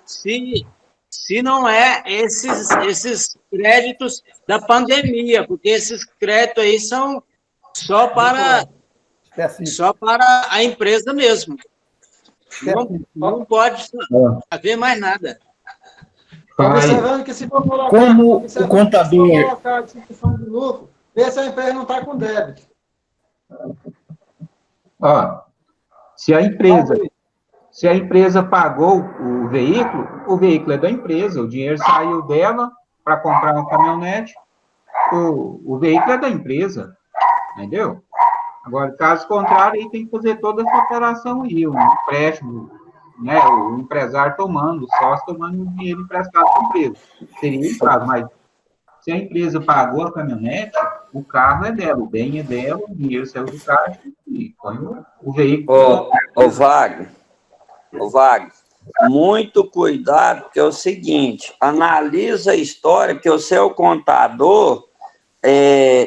se não é esses créditos da pandemia, porque esses créditos aí são só para a empresa mesmo. Não pode haver mais nada. Observando que se for colocar, como o contador... colocar a distribuição de lucro, vê se a empresa não está com débito. Se a empresa pagou o veículo é da empresa, o dinheiro saiu dela para comprar uma caminhonete, o veículo é da empresa, entendeu? Agora, caso contrário, aí tem que fazer toda essa operação aí, um empréstimo, né, o empresário tomando, o sócio tomando o dinheiro emprestado para a empresa. Seria o caso, mas se a empresa pagou a caminhonete, o carro é dela, o bem é dela, o dinheiro saiu do caixa e põe o veículo. Ô, Wagner, muito cuidado, porque é o seguinte, analisa a história, que o seu contador,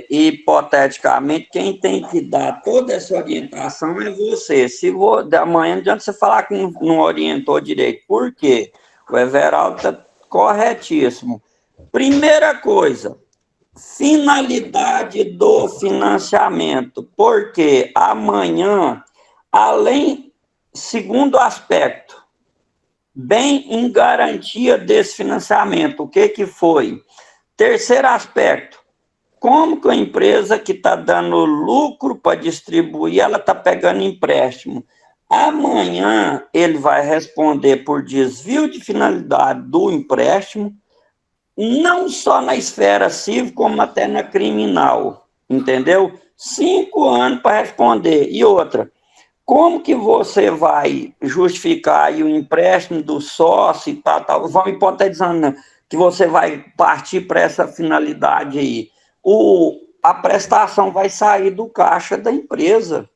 hipoteticamente, quem tem que dar toda essa orientação é você. Se amanhã não adianta você falar que não orientou direito. Por quê? O Everaldo está corretíssimo. Primeira coisa, finalidade do financiamento, porque amanhã, segundo aspecto, bem em garantia desse financiamento, o que foi? Terceiro aspecto, como que a empresa que está dando lucro para distribuir, ela está pegando empréstimo? Amanhã ele vai responder por desvio de finalidade do empréstimo, não só na esfera civil, como até na criminal, entendeu? 5 anos para responder. E outra, como que você vai justificar aí o empréstimo do sócio e tal, vamos hipotetizando, né, que você vai partir para essa finalidade aí? A prestação vai sair do caixa da empresa,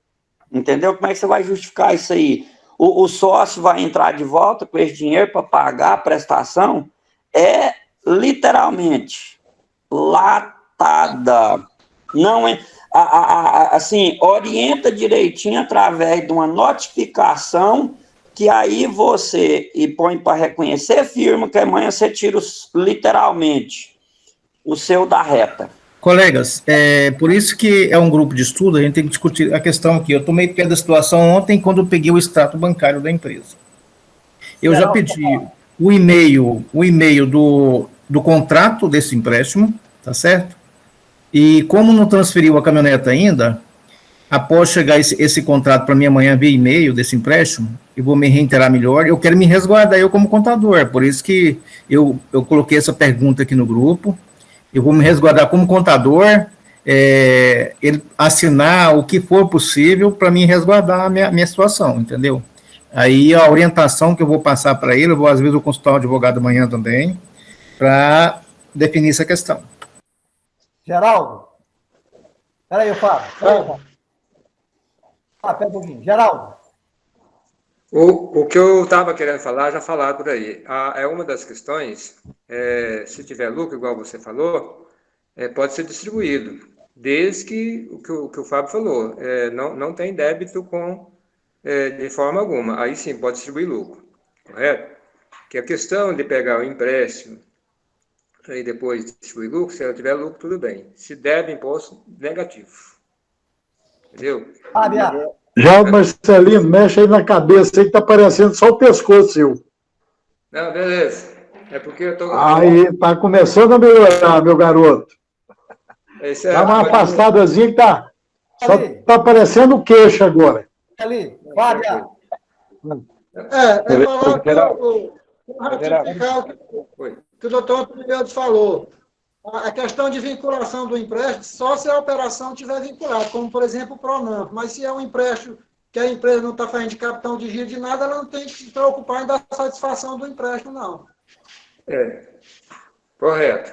entendeu? Como é que você vai justificar isso aí? O sócio vai entrar de volta com esse dinheiro para pagar a prestação? É literalmente latada. Não é, assim, orienta direitinho através de uma notificação que aí você e põe para reconhecer firma, que amanhã você tira literalmente o seu da reta. Colegas, por isso que é um grupo de estudo, a gente tem que discutir a questão aqui. Eu tomei pé da situação ontem quando eu peguei o extrato bancário da empresa. Eu já pedi o e-mail do contrato desse empréstimo, tá certo? E como não transferiu a caminhoneta ainda, após chegar esse contrato para mim amanhã via e-mail desse empréstimo, eu vou me reiterar melhor, eu quero me resguardar eu como contador, por isso que eu coloquei essa pergunta aqui no grupo. Eu vou me resguardar como contador, ele assinar o que for possível para me resguardar a minha situação, entendeu? Aí a orientação que eu vou passar para ele, às vezes eu consultar um advogado amanhã também, para definir essa questão. Geraldo? Peraí, Fábio. Pera um pouquinho. Geraldo? O que eu estava querendo falar, já falaram por aí. É uma das questões, se tiver lucro, igual você falou, pode ser distribuído, desde que o que o Fábio falou, não tem débito de forma alguma. Aí sim, pode distribuir lucro, correto? Que a questão de pegar o empréstimo e depois distribuir lucro, se ela tiver lucro, tudo bem. Se deve imposto, negativo. Entendeu? Já o Marcelino, mexe aí na cabeça, aí que tá parecendo só o pescoço seu. Não, beleza. É porque eu tô... Aí, tá começando a melhorar, meu garoto. Dá uma afastadazinha que tá... Só tá parecendo o queixo agora. Ali, Fábio. Ratificar o que o doutor Antônio falou. A questão de vinculação do empréstimo, só se a operação tiver vinculada, como, por exemplo, o Pronamp. Mas se é um empréstimo que a empresa não está fazendo de capitão de giro de nada, ela não tem que se preocupar em dar satisfação do empréstimo, não. Correto.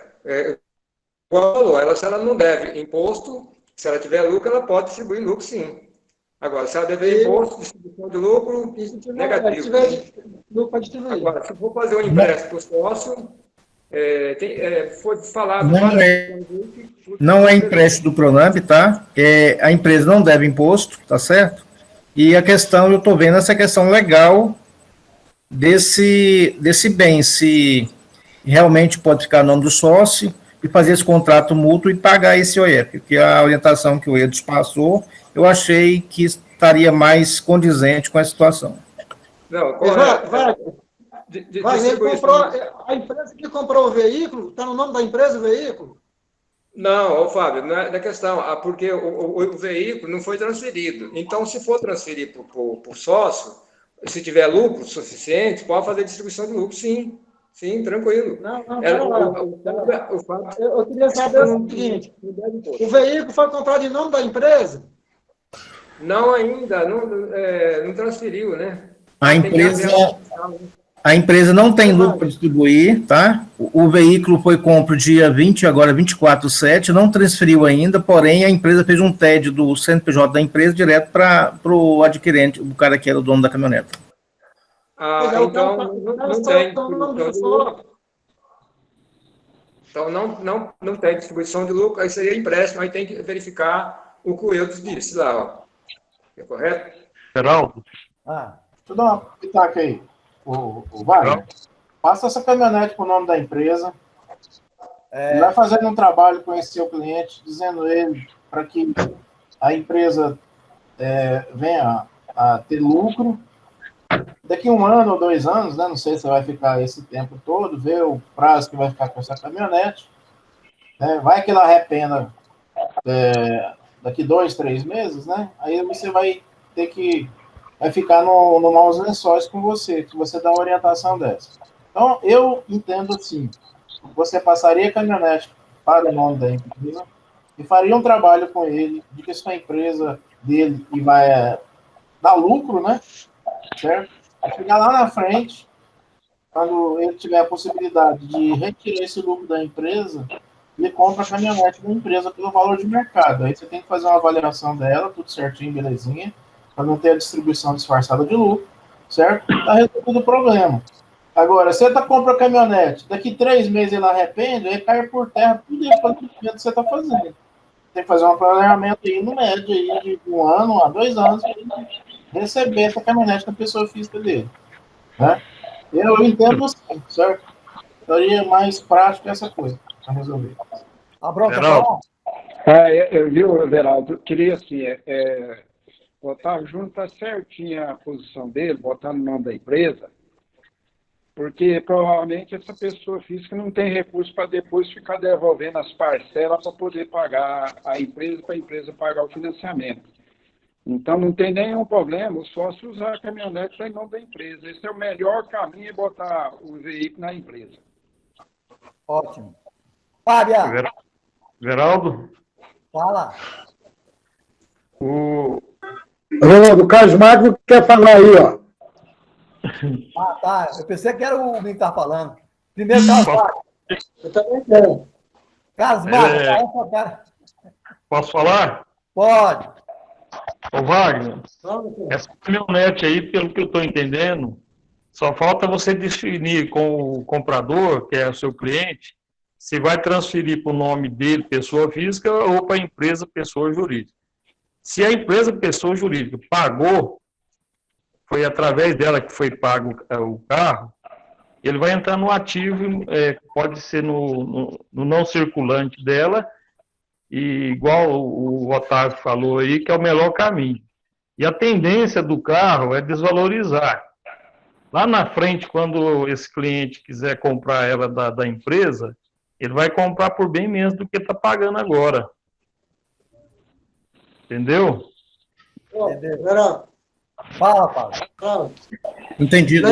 Igual falou, se ela não deve imposto, se ela tiver lucro, ela pode distribuir lucro, sim. Agora, se ela dever imposto, distribuição de lucro, negativo. Se tiver lucro para distribuir. Agora, se for fazer um empréstimo para o sócio... foi falado... Não é empréstimo do Pronamp, tá? A empresa não deve imposto, tá certo? E a questão, eu estou vendo essa questão legal desse bem, se realmente pode ficar no nome do sócio e fazer esse contrato mútuo e pagar esse OIEP, porque a orientação que o Edson passou, eu achei que estaria mais condizente com a situação. Não, correto. A empresa que comprou o veículo, está no nome da empresa o veículo? Não, Fábio, não é da questão, porque o veículo não foi transferido. Então, se for transferir para o sócio, se tiver lucro suficiente, pode fazer distribuição de lucro, sim. Sim, tranquilo. Eu queria saber o seguinte, o veículo foi comprado em nome da empresa? Não ainda, não transferiu, né? A empresa não tem lucro para distribuir, tá? O veículo foi compro dia 20, agora 24/7, não transferiu ainda, porém a empresa fez um TED do CNPJ da empresa direto para o adquirente, o cara que era o dono da caminhoneta. Então não tem. Então não tem distribuição de lucro, aí seria empréstimo, aí tem que verificar o que o Eudes disse lá, ó. É correto? Geraldo? Deixa eu dar uma pitaca aí. O Wagner, passa essa caminhonete para o nome da empresa, vai fazendo um trabalho com esse seu cliente, dizendo ele para que a empresa venha a ter lucro. Daqui 1 ano ou 2 anos, né, não sei se vai ficar esse tempo todo, ver o prazo que vai ficar com essa caminhonete, vai que ela arrependa daqui 2, 3 meses, né? Aí você vai ter que ficar no maus lençóis com você, que você dá uma orientação dessa. Então, eu entendo assim, você passaria a caminhonete para o nome da empresa e faria um trabalho com ele, de que se a empresa dele e vai dar lucro, né? Certo? Chegar lá na frente, quando ele tiver a possibilidade de retirar esse lucro da empresa, ele compra a caminhonete da empresa pelo valor de mercado. Aí você tem que fazer uma avaliação dela, tudo certinho, belezinha, para não ter a distribuição disfarçada de lucro, certo? Está resolvido o problema. Agora, você compra a caminhonete, daqui 3 meses ele arrepende, aí cai por terra tudo isso que você está fazendo. Tem que fazer um planejamento aí no médio aí, de 1 ano a 2 anos para ele receber essa caminhonete da pessoa física dele. Né? Eu entendo assim, certo? Seria mais prático essa coisa para resolver. A bronca viu, Veraldo? Queria assim, botar junto a certinha a posição dele, botar no nome da empresa, porque provavelmente essa pessoa física não tem recurso para depois ficar devolvendo as parcelas para poder pagar a empresa, para a empresa pagar o financiamento. Então não tem nenhum problema, só se usar a caminhonete em nome da empresa. Esse é o melhor caminho, é botar o veículo na empresa. Ótimo. Fábia. Geraldo? Fala. O Carlos Magno quer falar aí, ó. Tá. Eu pensei que era o que estava falando. Primeiro, Carlos Magno. Eu também quero. Carlos Magno, cara. Posso falar? Pode. Ô, Wagner, essa caminhonete aí, pelo que eu estou entendendo, só falta você definir com o comprador, que é o seu cliente, se vai transferir para o nome dele, pessoa física, ou para a empresa, pessoa jurídica. Se a empresa, pessoa jurídica, pagou, foi através dela que foi pago o carro, ele vai entrar no ativo, pode ser no não circulante dela, e igual o Otávio falou aí, que é o melhor caminho. E a tendência do carro é desvalorizar. Lá na frente, quando esse cliente quiser comprar ela da empresa, ele vai comprar por bem menos do que está pagando agora. Entendeu? Entendeu? Fala, Paulo. Entendido.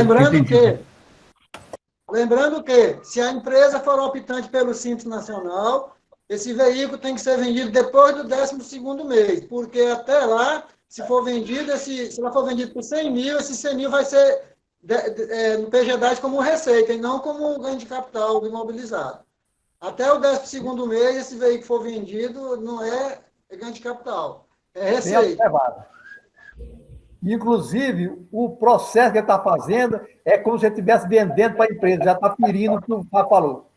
Lembrando que, se a empresa for optante pelo Simples Nacional, esse veículo tem que ser vendido depois do 12º mês, porque até lá, se ela for vendido por 100 mil, esse 100 mil vai ser no PGDAD como receita, e não como ganho de capital imobilizado. Até o 12º mês, esse veículo for vendido, não é ganho de capital, é receita. Inclusive, o processo que ele está fazendo é como se ele estivesse vendendo para a empresa, já está ferindo o que o Fábio falou.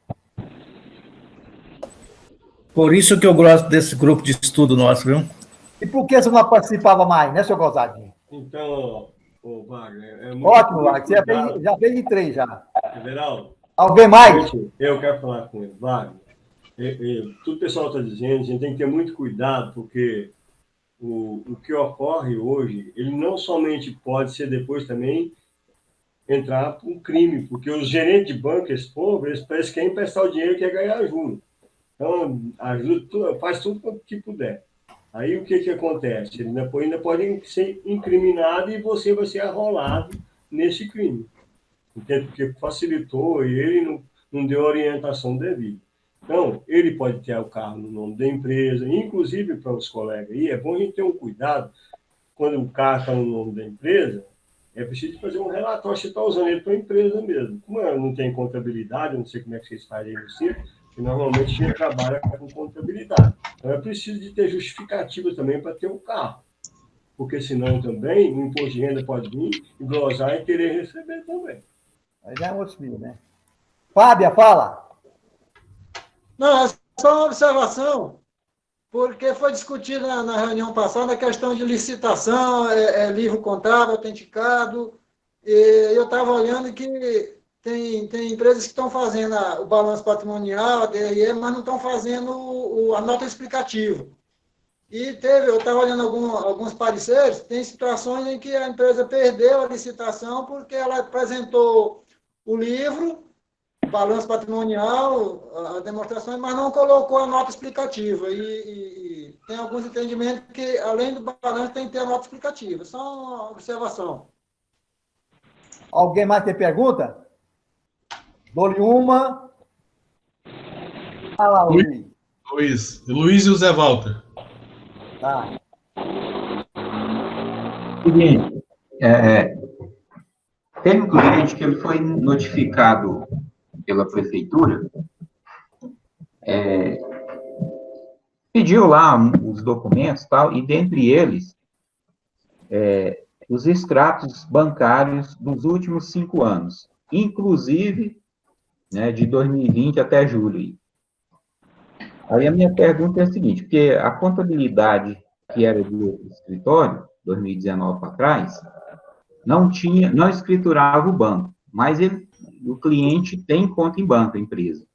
Por isso que eu gosto desse grupo de estudo nosso, viu? E por que você não participava mais, né, seu Gozadinho? Então, Wagner... Ótimo, Wagner. Você já veio em 3 já. Veraldo? Alguém mais? Eu quero falar com ele. Wagner, tudo o pessoal está dizendo, a gente tem que ter muito cuidado, porque o que ocorre hoje, ele não somente pode ser depois também entrar para um crime, porque os gerentes de banco, esse povo, eles parecem que querem emprestar o dinheiro e quer ganhar juros. Então, ajuda, faz tudo o que puder. Aí, o que acontece? Ele ainda pode ser incriminado e você vai ser arrolado nesse crime. Entende? Porque facilitou e ele não deu a orientação devida. Então, ele pode ter o carro no nome da empresa, inclusive para os colegas aí, é bom a gente ter um cuidado, quando o carro está no nome da empresa, é preciso fazer um relatório se está usando ele para a empresa mesmo. Como não tem contabilidade, eu não sei como é que vocês fazem aí no circo, que normalmente a gente trabalha com contabilidade. Então, é preciso de ter justificativa também para ter um carro. Porque senão também o imposto de renda pode vir e glosar e querer receber também. Aí já é outro mil, né? Fábia, fala. Não, é só uma observação, porque foi discutida na reunião passada a questão de licitação, livro contábil, autenticado, e eu estava olhando que tem empresas que estão fazendo o balanço patrimonial, a DRE, mas não estão fazendo a nota explicativa. E eu estava olhando alguns pareceres, tem situações em que a empresa perdeu a licitação porque ela apresentou o livro balanço patrimonial, a demonstração, mas não colocou a nota explicativa. E tem alguns entendimentos que, além do balanço, tem que ter a nota explicativa. Só uma observação. Alguém mais tem pergunta? Dou-lhe uma. Fala, Luiz. Luiz e o Zé Walter. Tá. Seguinte, tem um cliente que ele foi notificado pela prefeitura, pediu lá os documentos e tal, e dentre eles, os extratos bancários dos últimos 5 anos, inclusive, né, de 2020 até julho. Aí a minha pergunta é a seguinte, porque a contabilidade que era do escritório, 2019 para trás, não escriturava o banco, mas o cliente tem conta em banco, a empresa.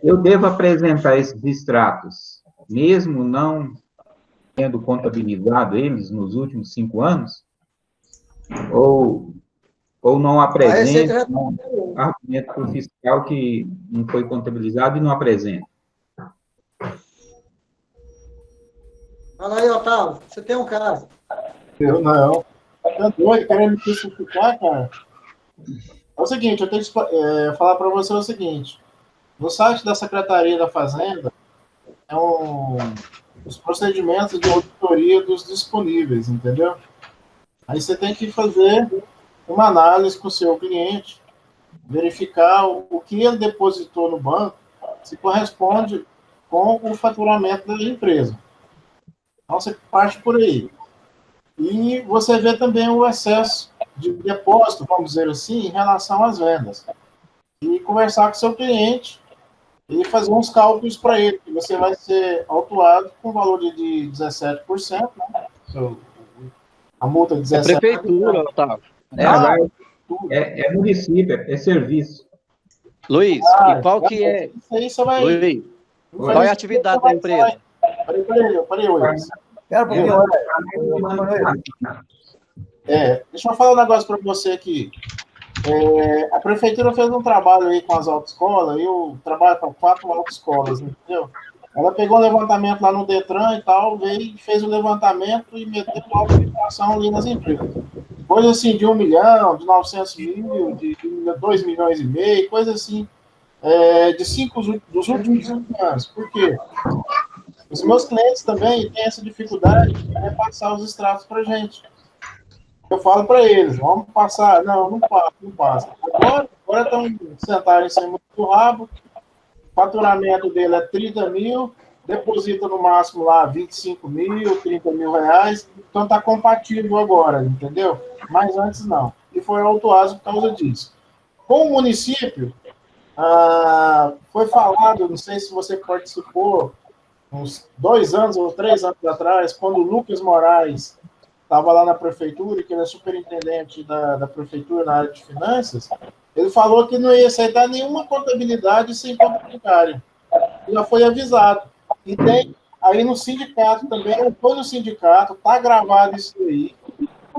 Eu devo apresentar esses extratos, mesmo não tendo contabilizado eles nos últimos 5 anos? Ou não apresenta argumento para o fiscal que não foi contabilizado e não apresenta? Fala aí, Otávio, você tem um caso. Eu não. Tá doido, querendo me crucificar, cara? É o seguinte, eu tenho que falar para você o seguinte. No site da Secretaria da Fazenda, os procedimentos de auditoria dos disponíveis, entendeu? Aí você tem que fazer uma análise com o seu cliente, verificar o que ele depositou no banco, se corresponde com o faturamento da empresa. Então, você parte por aí. E você vê também o excesso de depósito, vamos dizer assim, em relação às vendas. E conversar com o seu cliente e fazer uns cálculos para ele, que você vai ser autuado com valor de 17%, né? A multa de 17%. É prefeitura, Otávio. É município, é serviço. Luiz, e qual que é... Isso aí você vai... Luiz, qual é a atividade da empresa? Peraí, Luiz. Deixa eu falar um negócio para você aqui. A prefeitura fez um trabalho aí com as autoescolas, eu trabalho com 4 autoescolas, entendeu? Ela pegou um levantamento lá no Detran e tal, veio e fez o levantamento e meteu a aplicação ali nas empresas. Coisa assim de 1 milhão, de 900 mil, de 2 milhões e meio, coisa assim, dos últimos 5 anos. Por quê? Os meus clientes também têm essa dificuldade de repassar os extratos para a gente. Eu falo para eles, vamos passar. Não passa. Agora estão sentados em cima do rabo, o faturamento dele é 30 mil, deposita no máximo lá 25 mil, 30 mil reais, então está compatível agora, entendeu? Mas antes não. E foi autuado por causa disso. Com o município, foi falado, não sei se você participou, uns 2 anos ou 3 anos atrás, quando o Lucas Moraes estava lá na prefeitura, que ele é superintendente da prefeitura na área de finanças, ele falou que não ia aceitar nenhuma contabilidade sem conta bancária. Já foi avisado. E tem aí no sindicato também, foi no sindicato, está gravado isso aí,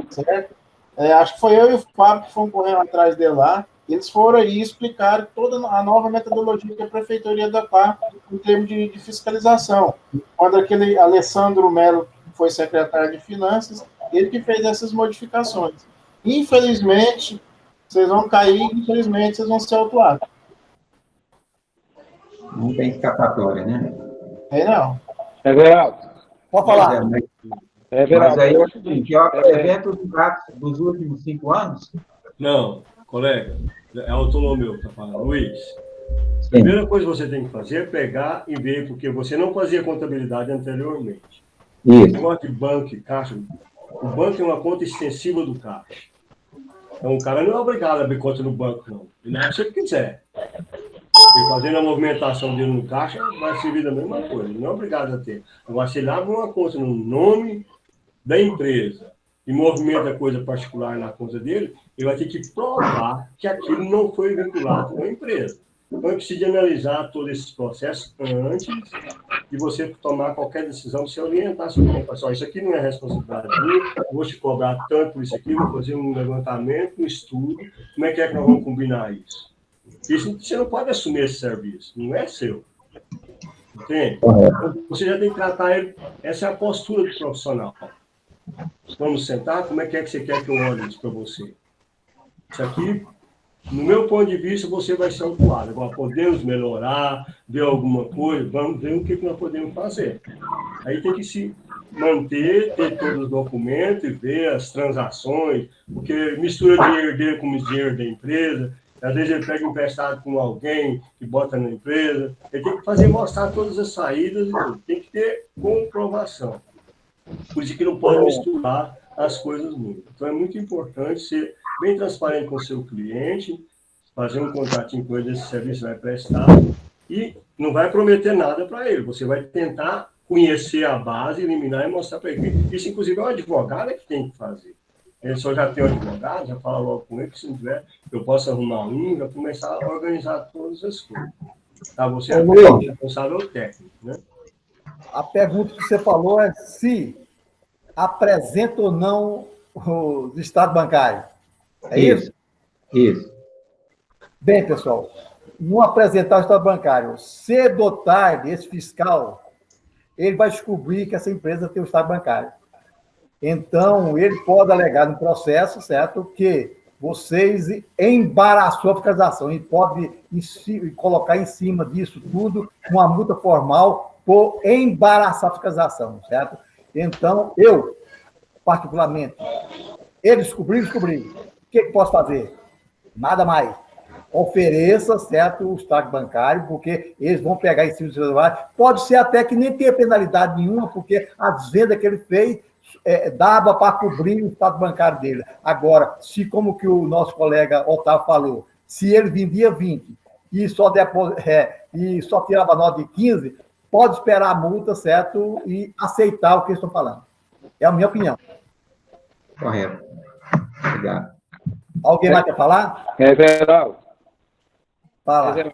certo? Acho que foi eu e o Fábio que fomos correndo atrás dele lá. Eles foram aí e explicaram toda a nova metodologia que a prefeitura ia adotar em termos de fiscalização. Quando aquele Alessandro Melo foi secretário de Finanças, ele que fez essas modificações. Infelizmente, vocês vão cair, infelizmente, vocês vão ser autuados. Não tem escapatória, né? Não. Everaldo. Pode falar. Mas aí é o seguinte, eu apresento os dados dos últimos 5 anos? Não, colega, é autônomo que está falando. Luiz, a primeira coisa que você tem que fazer é pegar e ver, porque você não fazia contabilidade anteriormente. Isso. O negócio de banco e caixa, o banco é uma conta extensiva do caixa. Então, o cara não é obrigado a abrir conta no banco, não. Ele abre se ele quiser. Ele fazendo a movimentação dele no caixa, vai servir da mesma coisa. Ele não é obrigado a ter. Agora, se ele abre uma conta no nome da empresa e movimenta coisa particular na conta dele, ele vai ter que provar que aquilo não foi vinculado com a empresa. Então, é preciso analisar todo esse processo antes de você tomar qualquer decisão, você orientar seu cliente. Pessoal, isso aqui não é responsabilidade minha, vou te cobrar tanto por isso aqui, vou fazer um levantamento, um estudo, como é que nós vamos combinar isso? Isso, você não pode assumir esse serviço, não é seu. Entende? Então, você já tem que tratar ele. Essa é a postura do profissional. Vamos sentar, como é que você quer que eu olhe isso para você? Isso aqui, no meu ponto de vista, você vai ser autuado. Agora, podemos melhorar, ver alguma coisa, vamos ver o que nós podemos fazer. Aí tem que se manter, ter todos os documentos e ver as transações, porque mistura dinheiro dele com o dinheiro da empresa, às vezes ele pega emprestado com alguém que bota na empresa, ele tem que fazer, mostrar todas as saídas, tem que ter comprovação. Por isso que não pode misturar as coisas muito. Então é muito importante ser bem transparente com o seu cliente, fazer um contatinho com ele, esse serviço vai prestar, e não vai prometer nada para ele, você vai tentar conhecer a base, eliminar e mostrar para ele. Isso, inclusive, é um advogado que tem que fazer. Ele só já tem um advogado, já fala logo com ele, que se não tiver, eu posso arrumar um, já começar a organizar todas as coisas. Tá? Você é o responsável técnico, né? A pergunta que você falou é se apresenta ou não o estado bancário. É isso? Isso. Bem, pessoal, não apresentar o estado bancário, cedo ou tarde, esse fiscal, ele vai descobrir que essa empresa tem o estado bancário. Então, ele pode alegar no processo, certo, que vocês embaraçou a fiscalização e pode colocar em cima disso tudo uma multa formal por embaraçar a fiscalização, certo? Então, eu, particularmente, ele descobriu. O que posso fazer? Nada mais. Ofereça, certo, o estado bancário, porque eles vão pegar em cima do seu trabalho. Pode ser até que nem tenha penalidade nenhuma, porque as vendas que ele fez dava para cobrir o estado bancário dele. Agora, se como que o nosso colega Otávio falou, se ele vendia 20 e só tirava nota de 15, pode esperar a multa, certo, e aceitar o que eles estão falando. É a minha opinião. Correto. Obrigado. Alguém mais quer falar? Everaldo. Fala.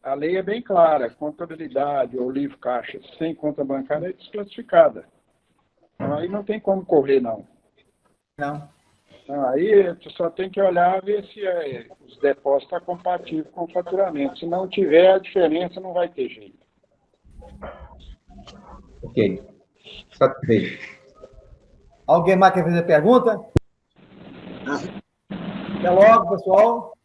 A lei é bem clara. Contabilidade ou livro caixa sem conta bancária é desclassificada. Aí não tem como correr, não. Não. Aí tu só tem que olhar ver se os depósitos estão compatíveis com o faturamento. Se não tiver, a diferença não vai ter jeito. Ok. Satisfeito. Alguém mais quer fazer pergunta? Até logo, pessoal.